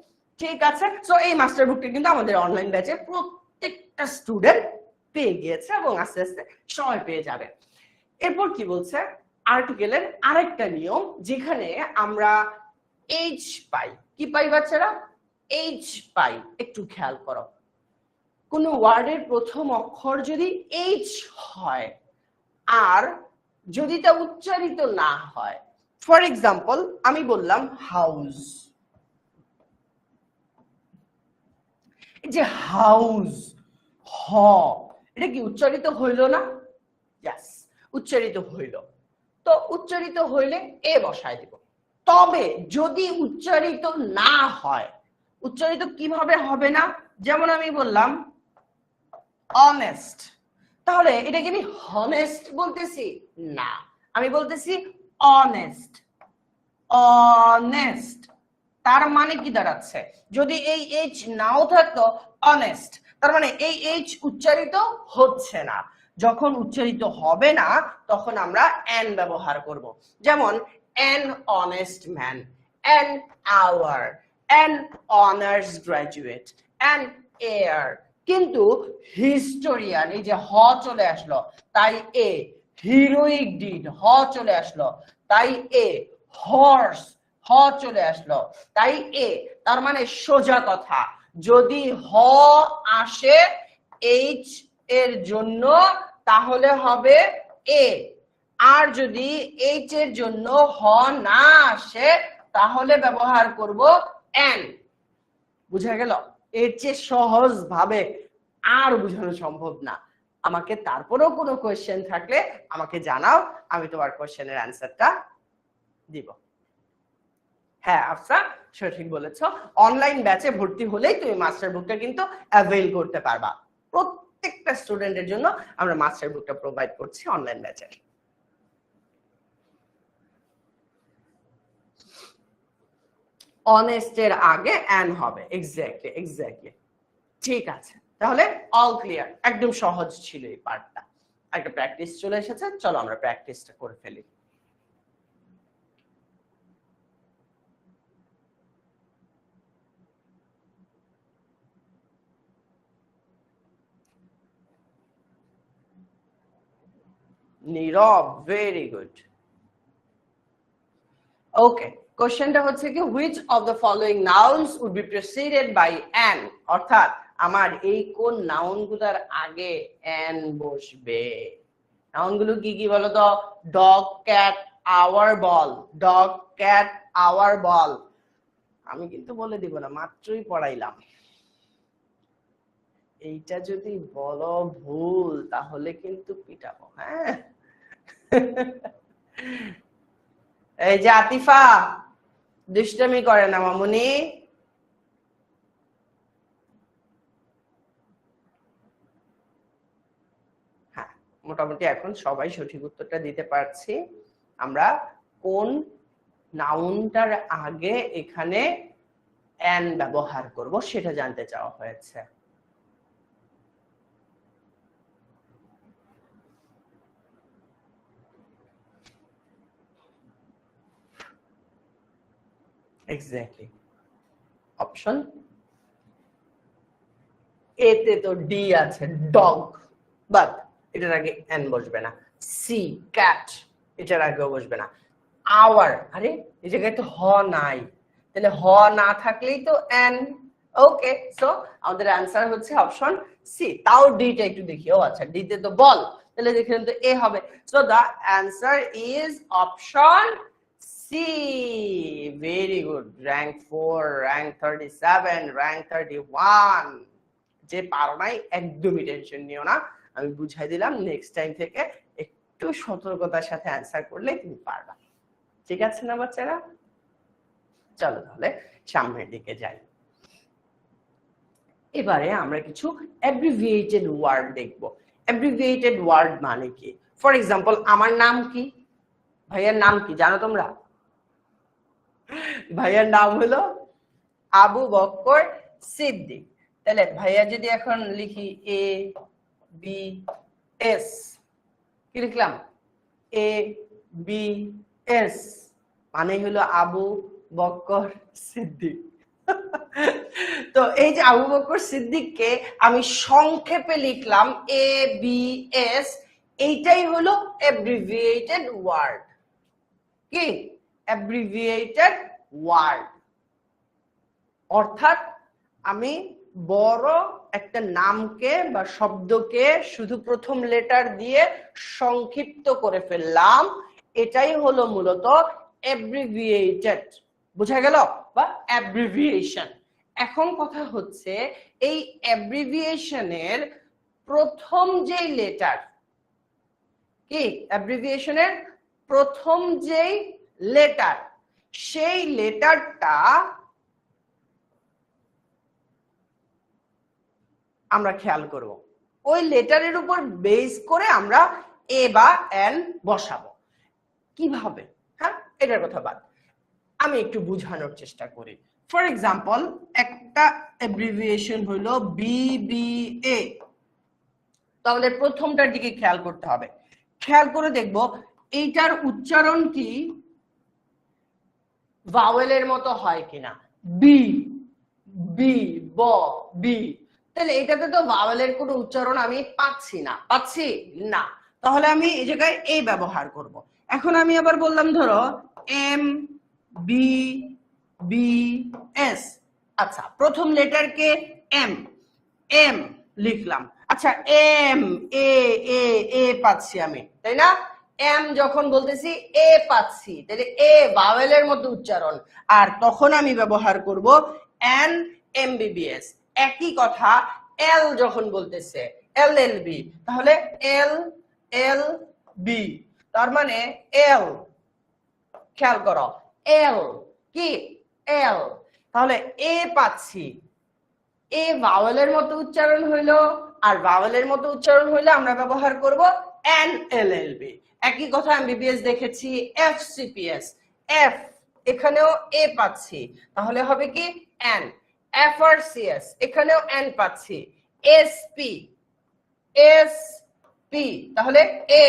ঠিক আছে। সো এই মাস্টার বুকটা কিন্তু আমাদের অনলাইন ব্যাচে প্রত্যেকটা স্টুডেন্ট পেয়ে গিয়েছে এবং আস্তে আস্তে সবাই পেয়ে যাবে। এরপর কি বলছে, আর্টিকেলের আরেকটা নিয়ম, যেখানে আমরা এইচ পাই। কি পাই বাচ্চারা? এইচ পাই। একটু খেয়াল করো, কোন ওয়ার্ডের প্রথম অক্ষর যদি এইচ হয় আর যদি তা উচ্চারিত না হয়, ফর এক্সাম্পল আমি বললাম হাউস, যে হাউস, হ, এটা কি উচ্চারিত হইল না? ইয়েস, উচ্চারিত হইল। তো উচ্চারিত হইলে এ বসায় দিব। তবে যদি উচ্চারিত না হয়, উচ্চারিত কিভাবে হবে না? যেমন আমি বললাম অনেস্ট, তাহলে এটা কি আমি হনেস্ট বলতেছি? না, আমি বলতেছি অনেস্ট। অনেস্ট তার মানে কি দাঁড়াচ্ছে? যদি এই এইচ নাও থাকতো অনেস্ট, তার মানে এই এইচ উচ্চারিত হচ্ছে না। যখন উচ্চারিত হবে না তখন আমরা অ্যান ব্যবহার করব। যেমন an honest man, an hour, an honours graduate, an air. কিন্তু হিস্টোরিয়ান, এই যে হ চলে আসলো তাই এ, হিরোইক ডিড, হ চলে আসলো তাই এ, হর্স, হ চলে আসলো তাই এ। তার মানে সোজা কথা, যদি হ আসে এইচ এর জন্য তাহলে হবে এ, আর যদি এইচ এর জন্য হ না আসে তাহলে ব্যবহার করব এন। বুঝা গেল? এর চেয়ে সহজ ভাবে আর বোঝানো সম্ভব না। আমাকে তারপরেও কোনো কোয়েশ্চেন থাকলে আমাকে জানাও, আমি তোমার কোয়েশ্চেনের অ্যান্সারটা দিব। হ্যাঁ আফসা, সঠিক বলেছো। অনলাইন ব্যাচে ভর্তি হলেই তুমি মাস্টার বুকটা কিন্তু অ্যাভেল করতে পারবা। প্রত্যেকটা স্টুডেন্টের জন্য আমরা মাস্টার বুকটা প্রোভাইড করছি অনলাইন ব্যাচে। অনেস্টের আগে অ্যান হবে, এক্স্যাক্টলি এক্স্যাক্টলি। ঠিক আছে, তাহলে অল ক্লিয়ার, একদম সহজ ছিল এই পার্টটা। একটা প্র্যাকটিস চলে এসেছে, চলো আমরা প্র্যাকটিসটা করে ফেলি। নীরব, ভেরি গুড। ওকে, কোশ্চেনটা হচ্ছে কি, which of the following nouns would be preceded by an, অর্থাৎ আমার এই কোন নাউনগুলোর আগে অ্যান বসবে। নাউনগুলো কি কি বলো তো? ডগ, ক্যাট, আওয়ার, বল। ডগ, ক্যাট, আওয়ার, বল। আমি কিন্তু বলে দিব না, মাত্রই পড়াইলাম। এইটা যদি বলো ভুল তাহলে কিন্তু পিটাবো। হ্যাঁ এই যে আতিফা, দুষ্টামি করে না মামুনি। হ্যাঁ, মোটামুটি এখন সবাই সঠিক উত্তরটা দিতে পারছি। আমরা কোন নাউনটার আগে এখানে অ্যান ব্যবহার করব সেটা জানতে চাওয়া হয়েছে। এক্স্যাক্টলি, অপশন এতে তো ডি আছে, ডগ, বাট এটার আগে এন বসবে না। সি, ক্যাট, এটার আগেও বসবে না। আওয়ার, আরে এই জায়গায় তো হ নাই, তাহলে হ না থাকলেই তো এন। ওকে, সো আমাদের অ্যান্সার হচ্ছে অপশন সি। তাও ডিটা একটু দেখি, ও আচ্ছা ডিতে তো বল, তাহলে দেখেন তো এ হবে। So the answer is option C. Very good. Rank 4, rank 37, rank 31। যে পারো নাই একদমই টেনশন নিও না, আমি বুঝাই দিলাম, নেক্সট টাইম থেকে একটু সতর্কতার সাথে অ্যান্সার করলে তুমি পারবা। ঠিক আছে না বাচ্চারা? চলো তাহলে সামনের দিকে যাই। এবারে আমরা কিছু অ্যাব্রিভিয়েটেড ওয়ার্ড দেখব। অ্যাব্রিভিয়েটেড ওয়ার্ড মানে কি? ফর এক্সাম্পল, আমার নাম কি? ভাইয়ার নাম কি জানো তোমরা? ভাইয়ার নাম হলো আবু বক্কর সিদ্দিক। তাহলে ভাইয়া যদি এখন লিখি এ বি এস, কি লিখলাম? এ বি এস মানে হলো আবু বক্কর সিদ্দিক। তো এই যে আবু বক্কর সিদ্দিককে আমি সংক্ষেপে লিখলাম এ বি এস, এইটাই হলো অ্যাব্রিভিয়েটেড ওয়ার্ড। কি? Abbreviated word. অর্থাৎ আমি বড় একটা নামকে বা শব্দকে শুধু প্রথম লেটার দিয়ে সংক্ষিপ্ত করে ফেললাম, এটাই হলো মূলত অ্যাব্রিভিয়েটেড। বোঝা গেল? বা অ্যাব্রিভিয়েশন। এখন কথা হচ্ছে এই অ্যাব্রিভিয়েশনের প্রথম যে লেটার, কি অ্যাব্রিভিয়েশনের প্রথম যেই লেটার, সেই লেটারটা আমরা খেয়াল করব। ওই লেটারের উপর বেস করে আমরা এ বা এন বসাবো। কিভাবে? হ্যাঁ, এটার কথা বাদ, আমি একটু বুঝানোর চেষ্টা করি। ফর এক্সাম্পল, একটা অ্যাব্রিভিয়েশন হলো বিবিএ। তো আমাদের প্রথমটার দিকে খেয়াল করতে হবে। খেয়াল করে দেখব এইটার উচ্চারণ কি ভাওয়েলের মতো হয় কিনা। বি, বি, ব, বি। তাহলে এটাতে তো ভাওয়েলের কোনো উচ্চারণ আমি পাচ্ছি না। পাচ্ছি না। তাহলে আমি এই জায়গায় এ ব্যবহার করব। এখন আমি আবার বললাম ধরো এম বি বি এস। আচ্ছা, প্রথম লেটারকে এম, এম লিখলাম। আচ্ছা, এম এ এ এ পাচ্ছি আমি, তাই না? এম যখন বলতেছি এ পাচ্ছি, তাহলে এ ভাওয়েলের মতো উচ্চারণ, আর তখন আমি ব্যবহার করব এন এমবিবিএস। একই কথা এল যখন বলতেছে এল এল বি, তাহলে এল এল বি। তার মানে এল, খেয়াল করো, এল কি এল, তাহলে এ পাচ্ছি, এ ভাওয়েলের মতো উচ্চারণ হইলো, আর ভাওয়েলের মতো উচ্চারণ হইলে আমরা ব্যবহার করব এন এল এল বি। একই কথা এমবিবিএস দেখেছি এফ সিপিএস, এফ এখানেও এ পাচ্ছি, তাহলে হবে কি এন। এফ আর সিএস এখানেও এন পাচ্ছি, এস পি, এস পি তাহলে এ,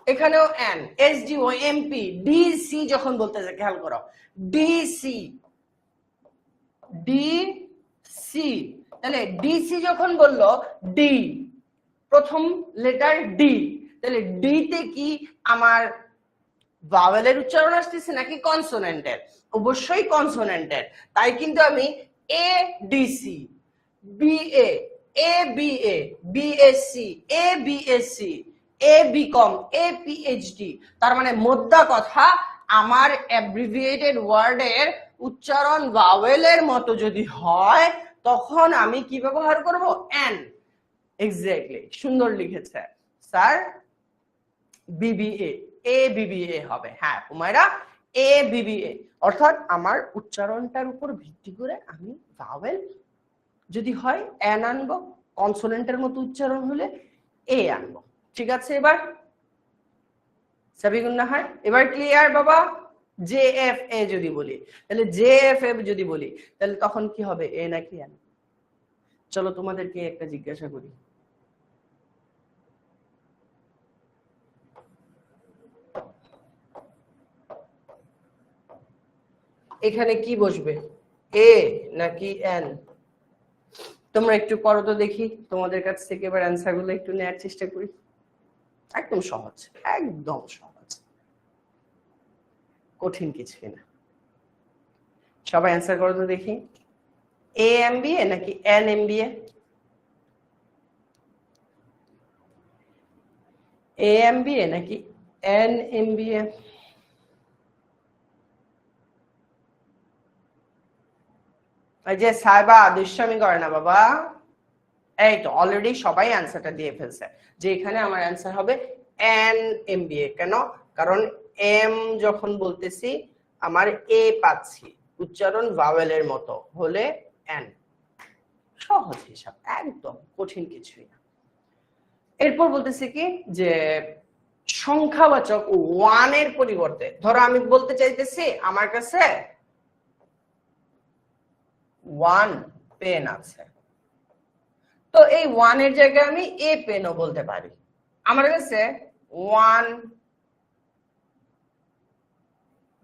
এখানেও এন, এস ডি ও এমপি, ডিসি যখন বলতেছে খেয়াল করো ডিসি, ডিসি, তাহলে ডিসি যখন বললো ডি, প্রথম লেটার ডি, তাহলে ডি তে কি আমার ভাওয়েলের উচ্চারণ আসতেছে নাকি কনসোনেন্টের? অবশ্যই কনসোনেন্টের। তাই কিন্তু আমি এ DC, B A, A B A, BSc, A BSc, A BCom, A PhD. তার মানে মোদ্দা কথা, আমার অ্যাব্রিভিয়েটেড ওয়ার্ডের উচ্চারণ ভাওয়েলের মতো যদি হয়, তখন আমি কি ব্যবহার করব? এন। এক্স্যাক্টলি, সুন্দর লিখেছে স্যার। বিবিএ, এ বিবিএ হবে। হ্যাঁ হুমায়রা, এ বিবিএ, অর্থাৎ আমার উচ্চারণটার উপর ভিত্তি করে আমি ভাওয়েল যদি হয় এন আনবো, কনসোনেন্টের মতো উচ্চারণ হলে এ আনবো। ঠিক আছে? এবার সাবিগুন্নাহার, এবার ক্লিয়ার বাবা? জে এফ এ যদি বলি, তাহলে জে এফ এ যদি বলি, তাহলে তখন কি হবে, এ নাকি এন? চলো তোমাদেরকে একটা জিজ্ঞাসা করি, এখানে কি বসবে, এ নাকি এন? তোমরা একটু করো তো দেখি, তোমাদের কাছ থেকে এবার অ্যান্সার গুলো একটু নেওয়ার চেষ্টা করি। একদম সহজ, একদম সহজ, কঠিন কিছুই না। সবাই অ্যান্সার করো তো দেখি, এ এম বি এ নাকি N M B A? A M B A নাকি এন এম বি এ? এই যে সাইবা, দুষ্টামি করে না বাবা। এই তো অলরেডি সবাই অ্যান্সারটা দিয়ে ফেলছে যে এখানে আমার অ্যান্সার হবে এন এম বি এ। কেন? কারণ এম যখন বলতেছি আমার এ পাচ্ছি, উচ্চারণ ভাওয়েলের মতো হলে এন। সহজ হিসাব, একদম কঠিন কিছুই না। এরপর বলতেছি কি যে সংখ্যাবাচক ওয়ানের পরিবর্তে, ধরো আমি বলতে চাইতেছি আমার কাছে ওয়ান পেন আছে, তো এই ওয়ানের জায়গায় আমি এ পেনও বলতে পারি। আমার কাছে ওয়ান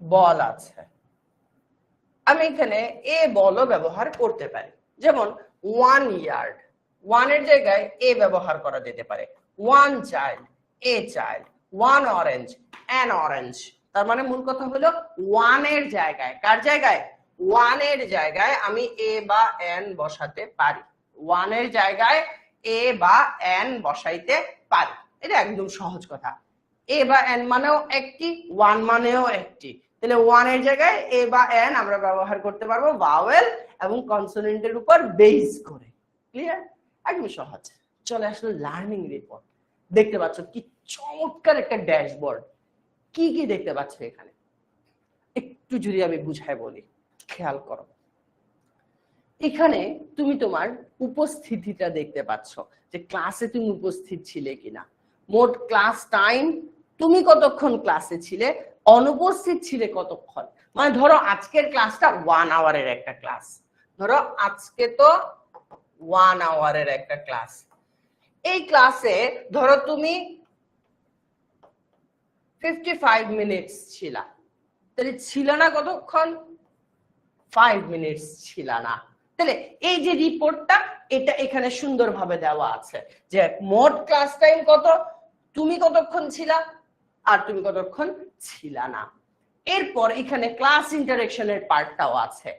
বল আছে, আমি এখানে এ বলও ব্যবহার করতে পারি। যেমন ওয়ান ইয়ার্ড, ওয়ানের জায়গায় এ ব্যবহার করা যেতে পারে। One child, a child. One orange, an orange. তার মানে মূল কথা হলো ওয়ানের জায়গায়, কার জায়গায়? ওয়ান এর জায়গায় আমি এ বা এন বসাতে পারি, ওয়ান এর জায়গায় এ বা এন বসাইতে পারি। এটা একদম সহজ কথা। এ বা এন মানেও একটি, ওয়ান মানেও একটি, তাহলে ওয়ান এর জায়গায় এ বা এন আমরা ব্যবহার করতে পারবো ভাওয়েল এবং কনসোনেন্টের উপর বেস করে। ক্লিয়ার? একদম সহজ। চলে আসলে লার্নিং রিপোর্ট। দেখতে পাচ্ছ কি চমৎকার একটা ড্যাশবোর্ড। কি কি দেখতে পাচ্ছ এখানে একটু যদি আমি বুঝাই বলি, খেয়াল করো। এখানে তুমি তোমার উপস্থিতিটা দেখতে পাচ্ছ, যে ক্লাসে তুমি উপস্থিত ছিলে কিনা, মোট ক্লাস টাইম, তুমি কতক্ষণ ক্লাসে ছিলে, অনুপস্থিত ছিলে কতক্ষণ। মানে ধরো আজকের ক্লাসটা 1 আওয়ারের একটা ক্লাস, ধরো আজকে তো 1 আওয়ারের একটা ক্লাস। এই ক্লাসে ধরো তুমি 55 মিনিটস ছিলা, তাহলে ছিল না কতক্ষণ, 5 মিনিটস ছিল না। তাহলে এই যে রিপোর্টটা, এটা এখানে সুন্দরভাবে দেওয়া আছে যে মোট ক্লাস টাইম কত, তুমি কতক্ষণ ছিলা আর তুমি কতক্ষণ ছিলা না। এরপর এখানে ক্লাস ইন্টারেকশনের পার্টটাও আছে,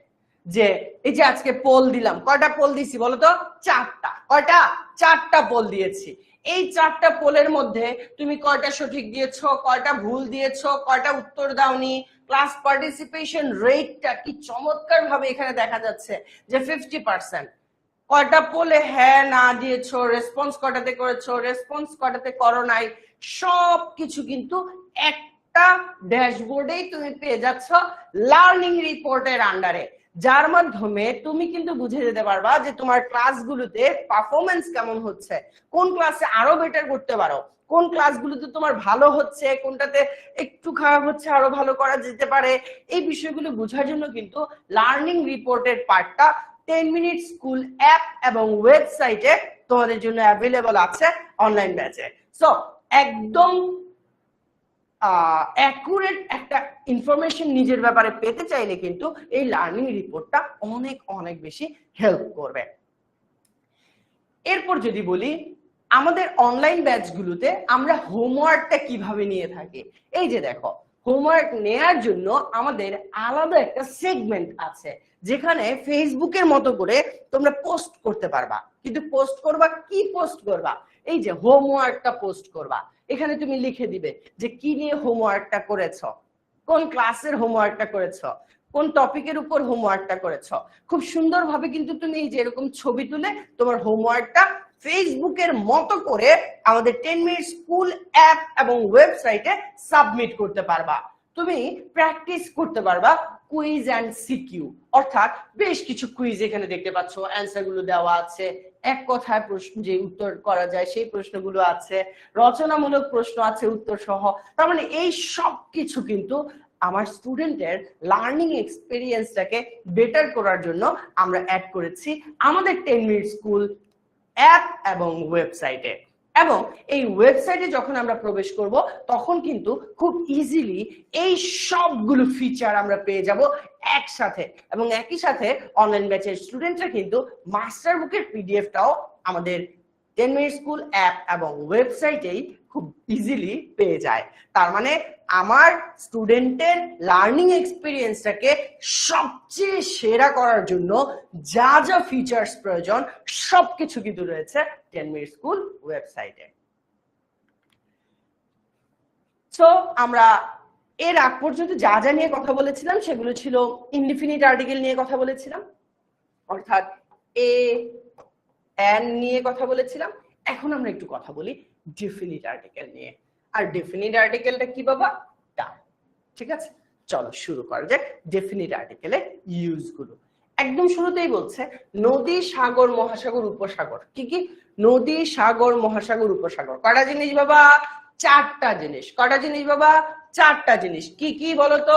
যে এই যে আজকে পোল দিলাম, কয়টা পোল দিছি বলো তো? 4টা। কয়টা? 4টা পোল দিয়েছি। এই 4টা পোলের মধ্যে তুমি কয়টা সঠিক দিয়েছো, কয়টা ভুল দিয়েছো, কয়টা উত্তর দাওনি, ক্লাস পার্টিসিপেশন রেটটা কি চমৎকার ভাবে এখানে দেখা যাচ্ছে যে 50%। কয়টা পোলে হ্যাঁ না দিয়েছো, রেসপন্স কয়টাতে করেছো, রেসপন্স কয়টাতে করো নাই, সবকিছু কিন্তু একটা ড্যাশবোর্ডেই তুমি পেয়ে যাচ্ছ লার্নিং রিপোর্টের আন্ডারে, যার মাধ্যমে তুমি কিন্তু বুঝে যেতে পারবা যে তোমার ক্লাসগুলোতে পারফরমেন্স কেমন হচ্ছে, কোন ক্লাসে আরো বেটার করতে পারো, কোন ক্লাসগুলোতে তোমার ভালো হচ্ছে, কোনটাতে একটু খারাপ হচ্ছে, আরো ভালো করা যেতে পারে। এই বিষয়গুলো বোঝার জন্য কিন্তু লার্নিং রিপোর্টের পার্টটা 10 মিনিট স্কুল অ্যাপ এবং ওয়েবসাইটে তোমাদের জন্য অ্যাভেলেবল আছে অনলাইন ব্যাচে। সো একদম অ্যাকুরেট একটা ইনফরমেশন নিজের ব্যাপারে পেতে চাইলে কিন্তু এই লার্নিং রিপোর্টটা অনেক অনেক বেশি হেল্প করবে। এরপর যদি বলি আমাদের অনলাইন ব্যাচগুলোতে আমরা হোমওয়ার্কটা কিভাবে নিয়ে থাকি, এই যে দেখো হোমওয়ার্ক নেয়ার জন্য আমাদের আলাদা একটা সেগমেন্ট আছে, যেখানে ফেসবুকের মতো করে তোমরা পোস্ট করতে পারবা। কিন্তু পোস্ট করবা কি, পোস্ট করবা এই যে হোমওয়ার্কটা পোস্ট করবা। এখানে তুমি লিখে দিবে যে কি নিয়ে হোমওয়ার্কটা করেছো, কোন ক্লাসের হোমওয়ার্কটা করেছো, কোন টপিকের উপর হোমওয়ার্কটা করেছো। খুব সুন্দরভাবে কিন্তু তুমি এই যে এরকম ছবি তুলে তোমার হোমওয়ার্কটা ফেসবুকের মতো করে আমাদের 10 মিনিট স্কুল অ্যাপ এবং ওয়েবসাইটে সাবমিট করতে পারবা। তুমি প্র্যাকটিস করতে পারবা কুইজ এন্ড সিকিউ, অর্থাৎ বেশ কিছু কুইজ এখানে দেখতে পাচ্ছ, অ্যান্সার গুলো দেওয়া আছে, এক কথায় প্রশ্ন যে উত্তর করা যায় সেই প্রশ্নগুলো আছে, রচনামূলক প্রশ্ন আছে উত্তর সহ। তার মানে এই সব কিছু কিন্তু আমার স্টুডেন্টের লার্নিং এক্সপেরিয়েন্সটাকে বেটার করার জন্য আমরা অ্যাড করেছি আমাদের 10 মিনিট স্কুল অ্যাপ এবং ওয়েবসাইটে। এবং এই ওয়েবসাইটে যখন আমরা প্রবেশ করব তখন কিন্তু খুব ইজিলি এই সবগুলো ফিচার আমরা পেয়ে যাব একসাথে, এবং একই সাথে অনলাইন ব্যাচের স্টুডেন্টরা কিন্তু মাস্টার বুকের পিডিএফটাও আমাদের 10 মিনিট স্কুল অ্যাপ এবং ওয়েবসাইটেই খুব ইজিলি পেয়ে যায়। তার মানে আমার স্টুডেন্টের লার্নিং এক্সপিরিয়েন্সটাকে সবচেয়ে সেরা করার জন্য যা যা ফিচার্স প্রয়োজন সবকিছু কিন্তু রয়েছে 10 মিনিট স্কুল ওয়েবসাইটে। সো আমরা এর আগ পর্যন্ত যা যা নিয়ে কথা বলেছিলাম সেগুলো ছিল ইনডিফিনিট আর্টিকেল নিয়ে কথা বলেছিলাম, অর্থাৎ এ এন নিয়ে কথা বলেছিলাম। এখন আমরা একটু কথা বলি ডেফিনিট আর্টিকেল নিয়ে। আর ডেফিনিট আর্টিকেলটা কি বাবা? তা ঠিক আছে, চলো শুরু করা যাক ডেফিনিট আর্টিকেলের ইউজ গুলো। একদম শুরুতেই বলছে নদী, সাগর, মহাসাগর, উপসাগর। কি কি? নদী, সাগর, মহাসাগর, উপসাগর। কয়টা জিনিস বাবা? 4টা জিনিস। কয়টা জিনিস বাবা? 4টা জিনিস। কি কি বলতো?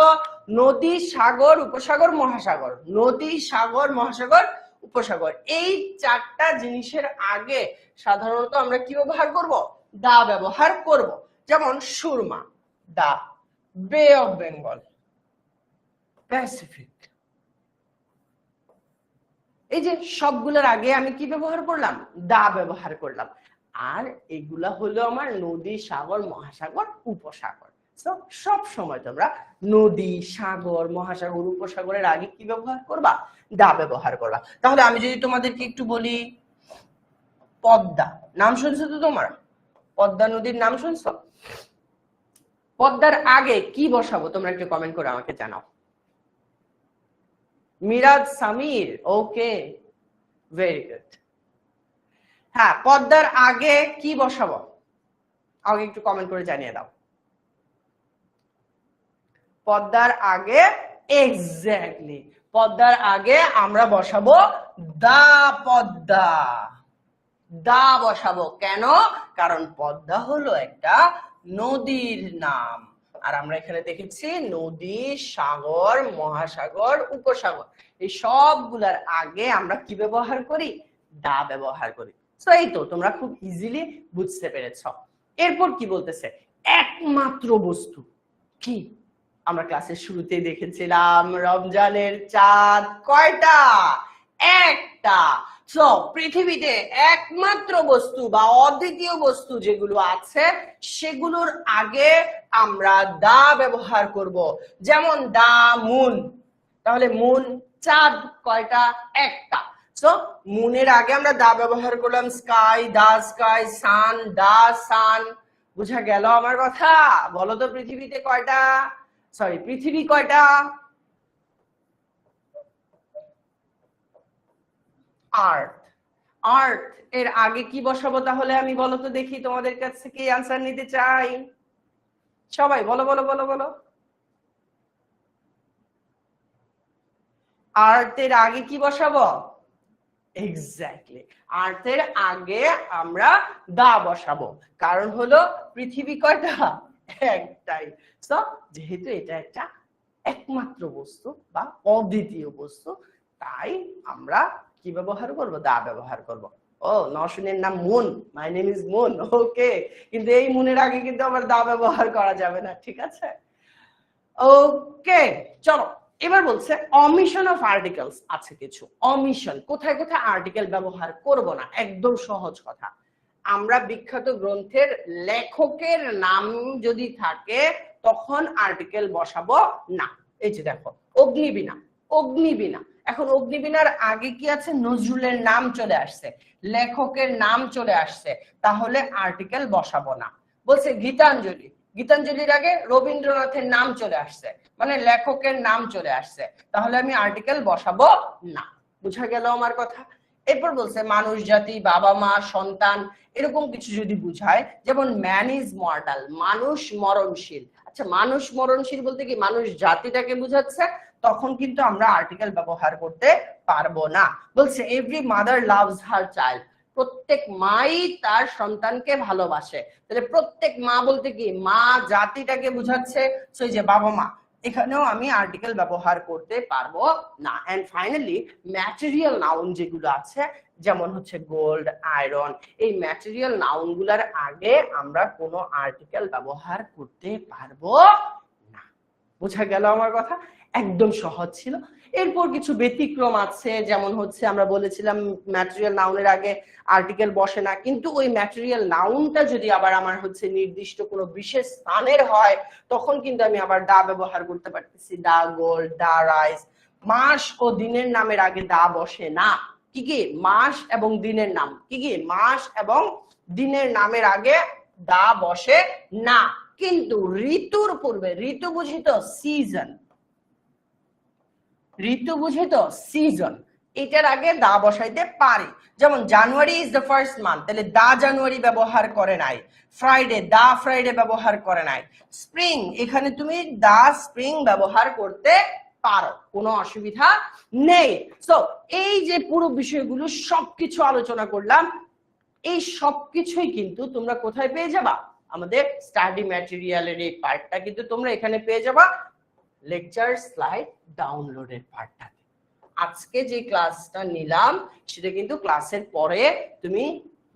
নদী, সাগর, উপসাগর, মহাসাগর। নদী, সাগর, মহাসাগর, উপসাগর। এই 4টা জিনিসের আগে সাধারণত আমরা কি ব্যবহার করব? দা ব্যবহার করব। যেমন সুরমা, দা, বে অফ বেঙ্গল, প্যাসিফিক। এই যে সবগুলোর আগে আমি কি ব্যবহার করলাম? দা ব্যবহার করলাম। আর এগুলা হলো আমার নদী, সাগর, মহাসাগর, উপসাগর। সব সময় তোমরা নদী, সাগর, মহাসাগর, উপসাগরের আগে কি ব্যবহার করবা? দা ব্যবহার করবা। তাহলে আমি যদি তোমাদেরকে একটু বলি, পদ্মা নাম শুনছো তো তোমরা? পদ্মা নদীর নাম শুনছো? পদ্মার আগে কি বসাবো তোমরা একটু কমেন্ট করে আমাকে জানাও। মিরাজ সামির, ওকে, ভেরি গুড। হ্যাঁ, পদ্মার আগে কি বসাবো আগে একটু কমেন্ট করে জানিয়ে দাও। পদ্মার আগে, এক্স্যাক্টলি, পদ্মার আগে আমরা বসাবো দা পদ্মা। দা বসাবো কেন? কারণ পদ্মা হলো একটা নদীর নাম। আর আমরা এখানে দেখেছি নদী, সাগর, মহাসাগর, উপসাগর, এই সবগুলার আগে আমরা কি ব্যবহার করি? দা ব্যবহার করি। তো এই তো তোমরা খুব ইজিলি বুঝতে পেরেছ। এরপর কি বলতেছে? একমাত্র বস্তু কি? আমরা ক্লাসের শুরুতেই দেখেছিলাম রমজানের চাঁদ কয়টা? একটা। সো পৃথিবীতে একমাত্র বস্তু বা অদ্বিতীয় বস্তু যেগুলো আছে সেগুলোর আগে আমরা দা ব্যবহার করব। যেমন দা মুন, তাহলে মুন, চাঁদ কয়টা? একটা। সো মুনের আগে আমরা দা ব্যবহার করলাম, স্কাই, দা স্কাই, সান, দা সান। বুঝা গেল আমার কথা? বলো তো পৃথিবীতে কয়টা, সরি পৃথিবী কয়টা? আর্থ। আর্থ এর আগে কি বসাবো তাহলে আমি? বলো তো দেখি, তোমাদের কাছ থেকে আনসার নিতে চাই। সবাই বলো বলো বলো বলো। আর্থের আগে কি বসাবো? এক্স্যাক্টলি, আর্থের আগে আমরা দা বসাবো। কারণ হলো পৃথিবী কয়টা? একটাই। সো যেহেতু এটা একটা একমাত্র বস্তু বা অদ্বিতীয় বস্তু, তাই আমরা কি ব্যবহার করব? দা ব্যবহার করব। ও, নওশিনের নাম Moon, my name is Moon, okay, কিন্তু এই মুনের আগে কিন্তু আবার দা ব্যবহার করা যাবে না, ঠিক আছে? ওকে, চলো এবার বলছে অমিশন অফ আর্টিকেলস আছে কিছু। অমিশন, কোথায় কোথায় আর্টিকেল ব্যবহার করব না, একদম সহজ কথা। আমরা বিখ্যাত গ্রন্থের লেখকের নাম যদি থাকে তখন আর্টিকেল বসাবো না। এই যে দেখো, অগ্নিবীণা, অগ্নিবীণা। এখন অগ্নিবীণার আগে কি আছে? নজরুলের নাম চলে আসছে, লেখকের নাম চলে আসছে, তাহলে আর্টিকেল বসাবো না। বলছে গীতাঞ্জলি, গীতাঞ্জলির আগে রবীন্দ্রনাথের নাম চলে আসছে, মানে লেখকের নাম চলে আসছে, তাহলে আমি আর্টিকেল বসাবো না। বুঝা গেল আমার কথা? এরপর বলছে মানুষ জাতি, বাবা মা, সন্তান, এরকম কিছু যদি বুঝায়, যেমন ম্যান ইজ মর্টাল, মানুষ মরণশীল। আচ্ছা, মানুষ মরণশীল বলতে কি মানুষ জাতিটাকে বুঝাচ্ছে, তখন কিন্তু আমরা আর্টিকেল ব্যবহার করতে পারবো না। বলছে every mother loves her child, প্রত্যেক মাই তার সন্তানকে ভালোবাসে। তাহলে প্রত্যেক মা বলতে কি মা জাতিটাকে বুঝাচ্ছে, সেই যে বাবা মা, এখানেও আমি আর্টিকেল ব্যবহার করতে পারবো না। এন্ড ফাইনালি ম্যাটেরিয়াল নাউন যেগুলো আছে, যেমন হচ্ছে গোল্ড, আয়রন, এই ম্যাটেরিয়াল নাউন গুলার আগে আমরা কোনো আর্টিকেল ব্যবহার করতে পারবো না। বোঝা গেল আমার কথা? একদম সহজ ছিল। এরপর কিছু ব্যতিক্রম আছে, যেমন হচ্ছে আমরা বলেছিলাম ম্যাটেরিয়াল নাউনের আগে আর্টিকেল বসে না, কিন্তু ওই ম্যাটেরিয়াল নাউনটা যদি আবার আমার হচ্ছে নির্দিষ্ট কোনো বিশেষ স্থানের হয় তখন কিন্তু আমি আবার দা ব্যবহার করতে পারতেছি। দা গোল্ড, দা রাইস। মাস ও দিনের নামের আগে দা বসে না। কি কি? মাস এবং দিনের নাম। কি কি? মাস এবং দিনের নামের আগে দা বসে না। কিন্তু ঋতুর পূর্বে, ঋতু বুঝি তো সিজন, ঋতু বুঝে তো সিজন, এটার আগে দা বসাইতে পারি। যেমন January is the first month, তাহলে দা জানুয়ারি ব্যবহার করে নাই। ফ্রাইডে, দা ফ্রাইডে ব্যবহার করে নাই। স্প্রিং, এখানে তুমি দা স্প্রিং ব্যবহার করতে পারো, কোনো অসুবিধা নেই। সো এই যে পুরো বিষয়গুলো সবকিছু আলোচনা করলাম, এই সবকিছুই কিন্তু তোমরা কোথায় পেয়ে যাবা? আমাদের স্টাডি ম্যাটেরিয়ালের এই পার্টটা কিন্তু তোমরা এখানে পেয়ে যাবা, লেকচার স্লাইড ডাউনলোডের পার্টটাতে। আজকে যে ক্লাসটা নিলাম সেটা কিন্তু ক্লাসের পরে তুমি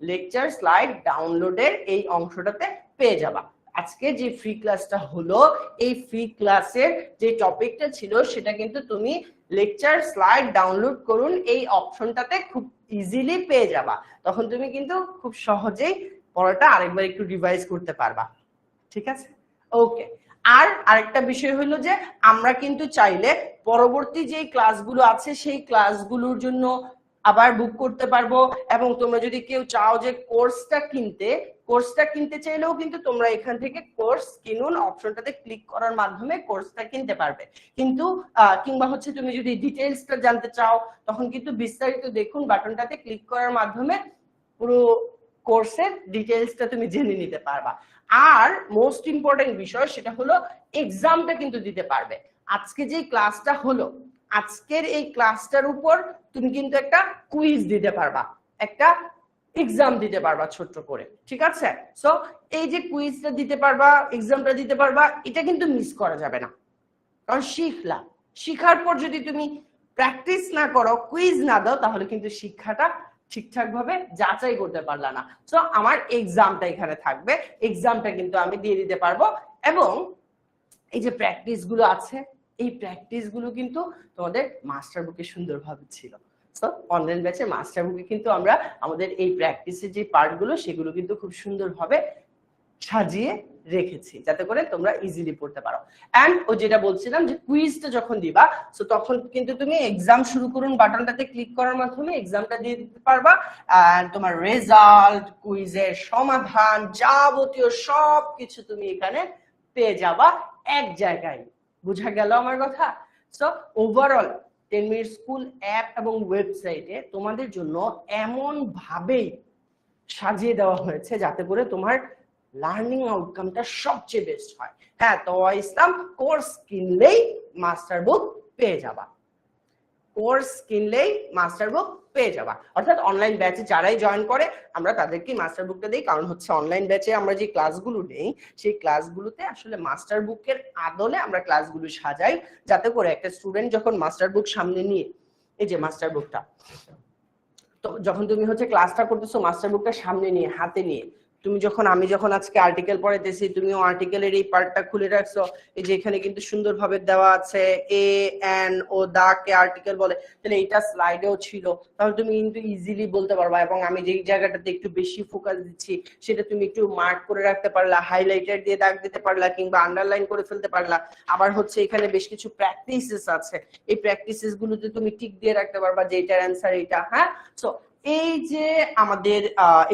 লেকচার স্লাইড ডাউনলোডের এই অংশটাতে পেয়ে যাবা। আজকে যে ফ্রি ক্লাসটা হলো, এই ফ্রি ক্লাসের যে টপিকটা ছিল সেটা কিন্তু তুমি লেকচার স্লাইড ডাউনলোড করুন এই অপশনটাতে খুব ইজিলি পেয়ে যাবা। তখন তুমি কিন্তু খুব সহজেই পড়াটা আরেকবার একটু রিভাইজ করতে পারবা। ঠিক আছে? ওকে, আর আরেকটা বিষয় হলো যে আমরা কিন্তু চাইলে পরবর্তী যে ক্লাসগুলো আছে সেই ক্লাসগুলোর জন্য আবার বুক করতে পারবো, এবং তোমরা যদি কেউ চাও যে কোর্সটা কিনতে চাইলেও কিন্তু তোমরা এখান থেকে কোর্স কিনুন অপশনটাতে ক্লিক করার মাধ্যমে কোর্সটা কিনতে পারবে। কিন্তু কিংবা হচ্ছে তুমি যদি ডিটেইলসটা জানতে চাও তখন কিন্তু বিস্তারিত দেখুন বাটনটাতে ক্লিক করার মাধ্যমে পুরো কোর্সের ডিটেইলসটা তুমি জেনে নিতে পারবা। আর মোস্ট ইম্পর্টেন্ট বিষয় সেটা হলো এক্সামটা কিন্তু দিতে পারবে। আজকে যে ক্লাসটা হলো, আজকের এই ক্লাসটার উপর তুমি কিন্তু একটা কুইজ দিতে পারবা, একটা এক্সাম দিতে পারবা ছোট্ট করে, ঠিক আছে? সো এই যে কুইজটা দিতে পারবা, এক্সামটা দিতে পারবা, এটা কিন্তু মিস করা যাবে না। কারণ শিখার পর যদি তুমি প্র্যাকটিস না করো, কুইজ না দাও, তাহলে কিন্তু শিক্ষাটা ঠিকঠাক ভাবে যাচাই করতে পারলা না। সো আমার এক্সামটা এখানে থাকবে, এক্সামটা কিন্তু আমি দিয়ে দিতে পারবো। এবং এই যে প্র্যাকটিস গুলো আছে, এই প্র্যাকটিস গুলো কিন্তু তোমাদের মাস্টার বুকে সুন্দরভাবে ছিল। সো অনলাইন ব্যাচে মাস্টার বুকে কিন্তু আমরা আমাদের এই প্র্যাকটিসের যে পার্ট গুলো সেগুলো কিন্তু খুব সুন্দরভাবে সাজিয়ে রেখেছি যাতে করে তোমরা ইজিলি পড়তে পারো। এন্ড ও যেটা বলছিলাম যে কুইজটা যখন দিবা, সো তখন কিন্তু তুমি এক্সাম শুরু করুন বাটনটাতে ক্লিক করার মাধ্যমে এক্সামটা দিয়ে দিতে পারবা। এন্ড তোমার রেজাল্ট, কুইজের সমাধান, যাবতীয় সবকিছু তুমি এখানে পেয়ে যাবা এক জায়গায়। বুঝা গেল আমার কথা? So overall 10 minute school app এবং ওয়েবসাইটে তোমাদের জন্য এমন ভাবেই সাজিয়ে দেওয়া হয়েছে যাতে করে তোমার লার্নিং আউটকামটা সবচেয়ে বেস্ট হয়। হ্যাঁ, তো ইসলাম কোর্স কিনলেই মাস্টার বুক পেয়ে যাবা, কোর্স কিনলেই মাস্টার বুক পেয়ে যাবা। অর্থাৎ অনলাইন ব্যাচে যারাই জয়েন করে আমরা তাদেরকে মাস্টার বুকটা দিই, কারণ হচ্ছে অনলাইন ব্যাচে আমরা যে ক্লাসগুলো নেই সেই ক্লাসগুলোতে আসলে মাস্টার বুকের আদলে আমরা ক্লাসগুলো সাজাই যাতে করে একটা স্টুডেন্ট যখন মাস্টার বুক সামনে নিয়ে, এই যে মাস্টার বুকটা, তো যখন তুমি হচ্ছে ক্লাসটা করতেছো মাস্টার বুকটা সামনে নিয়ে হাতে নিয়ে, তুমি যখন আমি যখন আজকে আর্টিকেল পড়াইতেছি তুমিও আর্টিকেলের এই পার্টটা খুলে রাখছো, এই যে এখানে কিন্তু সুন্দরভাবে দেওয়া আছে এ এন ও দা কে আর্টিকেল বলে, তাহলে এটা স্লাইডেও ছিল, তাহলে তুমি কিন্তু ইজিলি বলতে পারবা। এবং আমি যেই জায়গাটাতে একটু বেশি ফোকাস দিচ্ছি সেটা তুমি একটু মার্ক করে রাখতে পারলা, হাইলাইটার দিয়ে দাগ দিতে পারলা কিংবা আন্ডারলাইন করে ফেলতে পারলা। আবার হচ্ছে এখানে বেশ কিছু প্র্যাকটিসেস আছে, এই প্র্যাকটিসেস গুলোতে তুমি টিক দিয়ে রাখতে পারবা যে এটার অ্যান্সার এটা। হ্যাঁ, সো এই যে আমাদের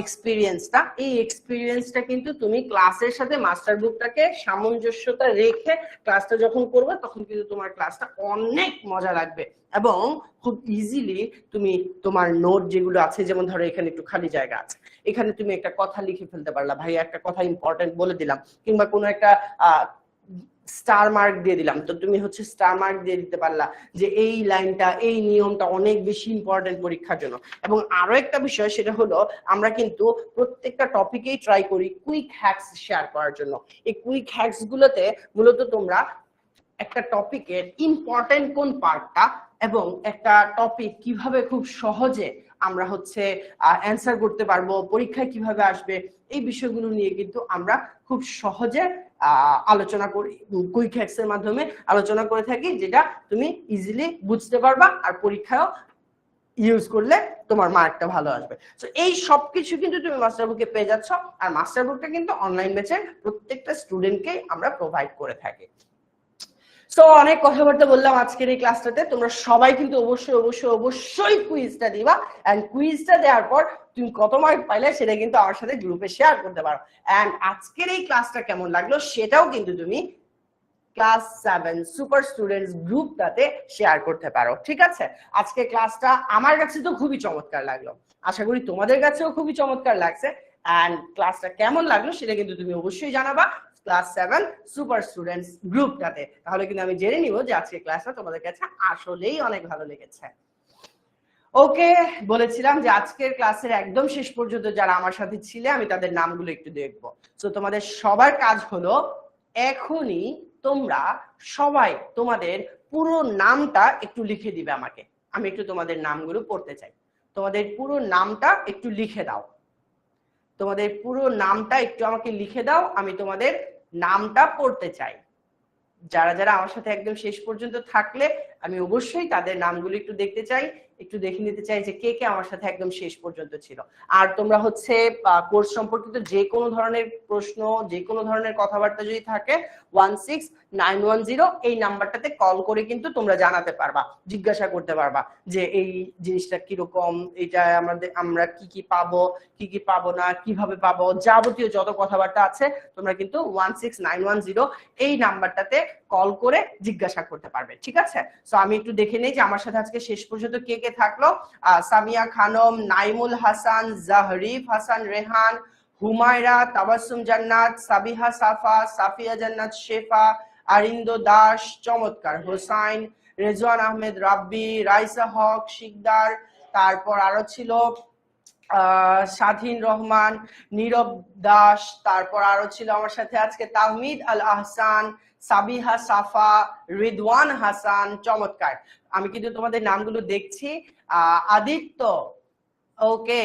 এক্সপিরিয়েন্সটা, এই এক্সপিরিয়েন্সটা কিন্তু তুমি ক্লাসের সাথে মাস্টার বুকটাকে সামঞ্জস্যতা রেখে ক্লাসটা যখন করবে তখন কিন্তু তোমার ক্লাসটা অনেক মজা লাগবে এবং খুব ইজিলি তুমি তোমার নোট যেগুলো আছে, যেমন ধরো এখানে একটু খালি জায়গা আছে, এখানে তুমি একটা কথা লিখে ফেলতে পারলা, ভাই একটা কথা ইম্পর্টেন্ট বলে দিলাম, কিংবা কোনো একটা স্টার মার্ক দিয়ে দিলাম, তো তুমি হচ্ছে স্টার মার্ক দিয়ে দিতে পারলা যে এই লাইনটা, এই নিয়মটা অনেক বেশি ইম্পর্টেন্ট পরীক্ষার জন্য। এবং আরো একটা বিষয় সেটা হলো আমরা কিন্তু প্রত্যেকটা টপিকেই ট্রাই করি কুইক হ্যাকস শেয়ার করার জন্য। এই কুইক হ্যাকস গুলোতে মূলত তোমরা একটা টপিকের ইম্পর্টেন্ট কোন পার্টটা এবং একটা টপিক কিভাবে খুব সহজে আমরা হচ্ছে অ্যান্সার করতে পারবো, পরীক্ষায় কিভাবে আসবে, এই বিষয়গুলো নিয়ে কিন্তু আমরা খুব সহজে আলোচনা করি, কুইক হ্যাকস এর মাধ্যমে আলোচনা করে থাকি, যেটা তুমি ইজিলি বুঝতে পারবা আর পরীক্ষায়ও ইউজ করলে তোমার মার্কটা ভালো আসবে। তো এই সবকিছু কিন্তু তুমি মাস্টার বুকে পেয়ে যাচ্ছ, আর মাস্টার বুকটা কিন্তু অনলাইন ব্যাচের প্রত্যেকটা স্টুডেন্টকে আমরা প্রোভাইড করে থাকি। সো অনেক কথাবার্তা বললাম আজকের এই ক্লাসটাতে, তোমরা সবাই কিন্তু অবশ্যই অবশ্যই অবশ্যই কুইজটা দিবা, এন্ড কুইজটা দেওয়ার পর তুমি কত মার্ক পাইলে সেটা কিন্তু আমার সাথে গ্রুপে শেয়ার করতে পারো। এন্ড আজকের এই ক্লাসটা কেমন লাগলো সেটাও কিন্তু তুমি ক্লাস 7 সুপার স্টুডেন্টস গ্রুপটাতে শেয়ার করতে পারো, ঠিক আছে? আজকে ক্লাসটা আমার কাছে তো খুবই চমৎকার লাগলো, আশা করি তোমাদের কাছেও খুবই চমৎকার লাগছে। এন্ড ক্লাসটা কেমন লাগলো সেটা কিন্তু তুমি অবশ্যই জানাবা ক্লাস 7 সুপার স্টুডেন্টস গ্রুপটাতে, তাহলে কিন্তু আমি জেনে নিব যে আজকে ক্লাসটা তোমাদের কাছে আসলেই অনেক ভালো লেগেছে। ওকে, বলেছিলাম যে আজকের ক্লাসের একদম শেষ পর্যন্ত যারা আমার সাথে ছিলে আমি তাদের নামগুলো একটু দেখবো। তো তোমাদের সবার কাজ হলো এখনই তোমরা সবাই তোমাদের পুরো নামটা একটু লিখে দিবে আমাকে, আমি একটু তোমাদের নামগুলো পড়তে চাই। তোমাদের পুরো নামটা একটু লিখে দাও, তোমাদের পুরো নামটা একটু আমাকে লিখে দাও, আমি তোমাদের নামটা পড়তে চাই। যারা যারা আমার সাথে একদম শেষ পর্যন্ত থাকলে আমি অবশ্যই তাদের নামগুলো একটু দেখতে চাই, একটু দেখে নিতে চাই যে কে কে আমার সাথে একদম শেষ পর্যন্ত ছিল। আর তোমরা হচ্ছে কোর্স সম্পর্কিত যে কোনো ধরনের প্রশ্ন, যে কোনো ধরনের কথাবার্তা যদি থাকে 16910 এই নাম্বারটাতে কল করে কিন্তু তোমরা জানাতে পারবা, জিজ্ঞাসা করতে পারবা যে এই জিনিসটা কিরকম, এটা আমরা কি কি পাবো, কি কি পাবো না, কিভাবে পাবো, যাবতীয় যত কথাবার্তা আছে তোমরা কিন্তু 16910 এই নাম্বারটাতে কল করে জিজ্ঞাসা করতে পারবে, ঠিক আছে? সো আমি একটু দেখে নেই যে আমার সাথে আজকে শেষ পর্যন্ত কে কে থাকলো। সামিয়া খানম, নাইমুল হাসান, জাহরিফ হাসান রেহান, হুমায়রা, তাবাসসুম জান্নাত, সাবিহা সাফা, সাফিয়া জান্নাত শেফা, আরিন্দ দাস, চমৎকার, হোসাইন, রেজওয়ান আহমেদ রাব্বি, রাইসা হক শিকদার, তারপর আরো ছিল স্বাধীন রহমান, নীরব দাস, তারপর আরো ছিল আমার সাথে আজকে তাহমিদ আল আহসান, সাবিহা সাফা, রিদওয়ান হাসান, চমৎকার। আমি কিন্তু তোমাদের নামগুলো দেখছি। আদিত্য, ওকে,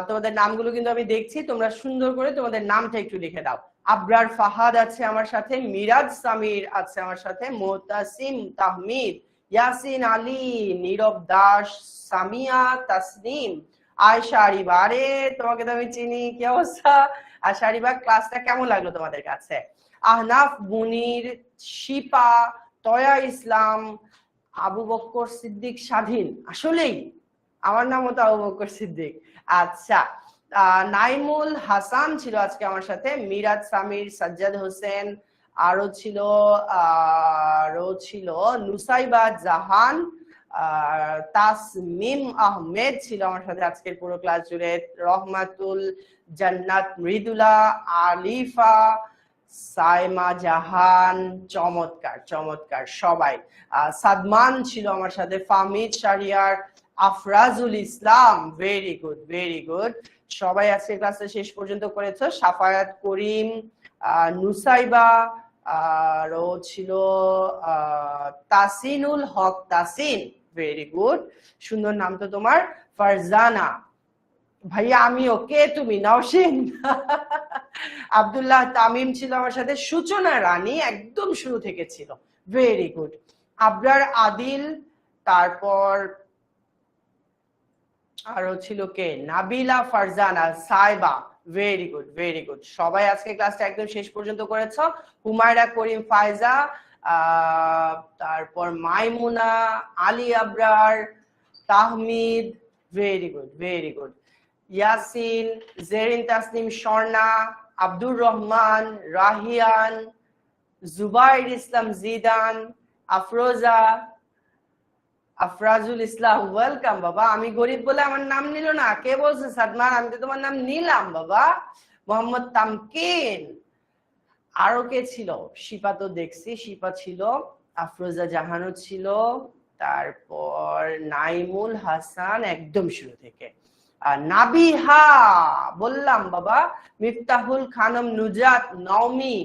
তোমাদের নামগুলো কিন্তু আমি দেখছি, তোমরা সুন্দর করে তোমাদের নামটা একটু লিখে দাও। আবরার ফাহাদ আছে আমার সাথে, মিরাজ সামির আছে আমার সাথে, মুতাসিম তাহমিদ, ইয়াসিন আলী, নীরব দাস, সামিয়া তাসনিম, আয়শা আরিবা। আরে তোমাকে তো আমি চিনি, কি অবস্থা আয়শা আরিবা? ক্লাসটা কেমন লাগলো তোমাদের কাছে? আহনাফ মুনির, শিপা, তয়া ইসলাম, আবু বকর সিদ্দিক স্বাধীন, আসলেই আমার নামও তো আবু বকর সিদ্দিক। আচ্ছা, নাইমুল হাসান ছিল আজকে আমার সাথে, মিরাজ সামির, সাজ্জাদ হোসেন, আরো ছিল নুসাইবা জাহান, তাসমিম আহমেদ ছিল আমার সাথে আজকের পুরো ক্লাস জুড়ে, রহমাতুল জান্নাত মৃদুলা, আলিফা, সাইমা জাহান, চমৎকার চমৎকার সবাই। সাদমান ছিল আমার সাথে, ফাহমিদ শাহরিয়ার, আফরাজুল ইসলাম, ভেরি গুড ভেরি গুড, সবাই আজকে ক্লাসে শেষ পর্যন্ত করেছো। সাফায়াত করিম, নুসাইবা, আরো ছিল তাসিনুল হক তাসিন, ভেরি গুড, সুন্দর নাম তো তোমার। ফারজানা, ভাইয়া আমিও, কে তুমি? নওশিন। আব্দুল্লাহ তামিম ছিল আমার সাথে, সূচনা রানী একদম শুরু থেকে ছিল, ভেরি গুড। আবরার আদিল, তারপর আরো ছিল কে? Nabila Farzana, Saiba, very good very good, সবাই আজকে ক্লাসটা একদম শেষ পর্যন্ত করেছো। হুমায়রা করিম ফায়জা, তারপর Maimuna, Ali Abrar, Tahmid, very good very good, Yasin, Zerin Tasnim Swarna, Abdur Rahman, Rahiyan, Zubair Islam Zidan, Afroza, Afrajul Islam, welcome বাবা। আমি গরিব বলে আমার নাম নিল না? কে বলছে সাদমান? আমি তো তোমার নাম নিলাম বাবা। মোহাম্মদ তামকিন, আরো কে ছিল? শিপা তো দেখছি, শিপা ছিল, আফরোজা জাহানও ছিল, তারপর নাইমুল হাসান একদম শুরু থেকে, নাবিহা বললাম বাবা, মিফতাহুল খানম, নুজাত, নওমি,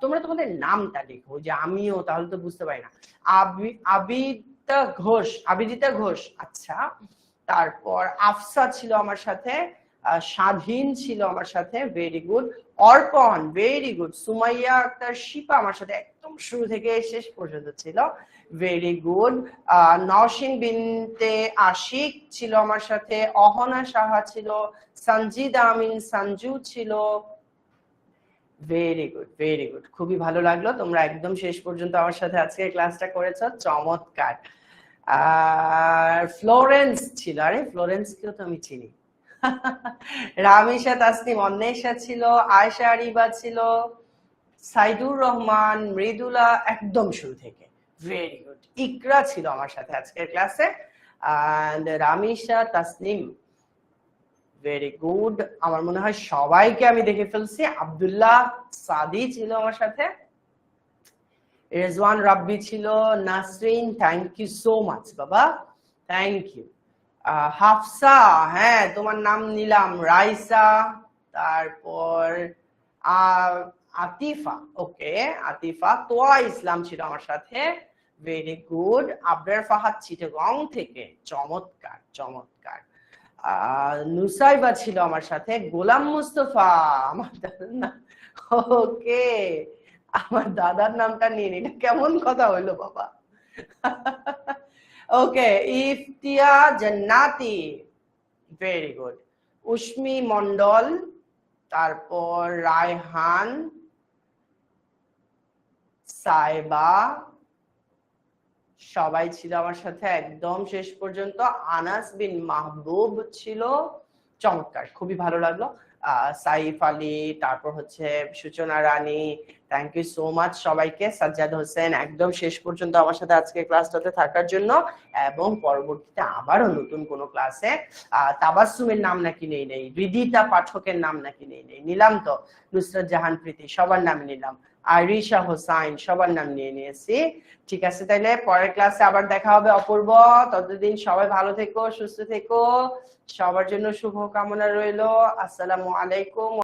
তোমরা তোমাদের নামটা লিখো, যে আমিও তাহলে তো বুঝতে পারি না। আবিদিতা ঘোষ, আচ্ছা। তারপর আফসা ছিল আমার সাথে, স্বাধীন ছিল আমার সাথে, ভেরি গুড। অর্পণ, ভেরি গুড। সুমাইয়া আক্তার শিপা আমার সাথে একদম শুরু থেকে শেষ পর্যন্ত ছিল, ভেরি গুড। নওশিন বিনতে আশিক ছিল আমার সাথে, অহনা সাহা ছিল, সঞ্জিদ আমিন সঞ্জু ছিল, ভেরি গুড ভেরি গুড, খুবই ভালো লাগলো তোমরা একদম শেষ পর্যন্ত আমার সাথে আজকে ক্লাসটা করেছো, চমৎকার। আর ফ্লোরেন্স ছিল, আরে ফ্লোরেন্স কেও তো আমি চিনি। রামিশা তাসনিম, অন্বেষা ছিল, আয়শা আরিবা ছিল, সাইদুর রহমান, মৃদুলা একদম শুরু থেকে, ভেরি গুড। ইকরা ছিল আমার সাথে আজকের ক্লাসে, and Ramisha Tasnim, very good. আমার মনে হয় সবাইকে আমি দেখে ফেলছি। আব্দুল্লাহ সাদি ছিল আমার সাথে, রেজওয়ান রাব্বি ছিল, Nasrin, thank you so much বাবা, থ্যাংক ইউ। হাফসা, হ্যাঁ তোমার নাম নিলাম, রাইসা, তারপর আতিফা, ওকে আতিফা, তোয়া ইসলাম ছিল আমার সাথে, ভেরি গুড। আবরার ফাহাদ চিটাগং থেকে, চমৎকার চমৎকার। নুসাইবা ছিল আমার সাথে, গোলাম মুস্তফা, আমার দাদার নাম, ওকে আমার দাদার নামটা নিয়ে নিলে কেমন কথা হইলো বাবা, ওকে, ইফতিয়া জান্নাতি, ভেরি গুড। উষ্মি মন্ডল, তারপর রায়হান, সাইবা, সবাই ছিল আমার সাথে একদম শেষ পর্যন্ত। আনাস বিন মাহবুব ছিল, চমৎকার, খুবই ভালো লাগলো। সাইফ আলী, তারপর হচ্ছে সূচনা রানী, থ্যাংক ইউ সো মাচ সবাইকে। সাজ্জাদ হোসেন একদম শেষ পর্যন্ত আমার সাথে আজকে ক্লাসটাতে থাকার জন্য, এবং পরবর্তীতে আবারও নতুন কোনো ক্লাসে। তাবাসসুমের নাম নাকি নেই, হৃদিতা পাঠকের নাম নাকি নেই, নিলাম তো। নুসরাত জাহান প্রীতি, সবার নাম নিলাম। আরিশা হোসাইন, সবার নাম নিয়ে নিয়েছি। ঠিক আছে, তাইলে পরের ক্লাসে আবার দেখা হবে অপূর্ব। ততদিন সবাই ভালো থেকো, সুস্থ থেকো, সবার জন্য শুভ কামনা রইলো। আসসালামু আলাইকুম।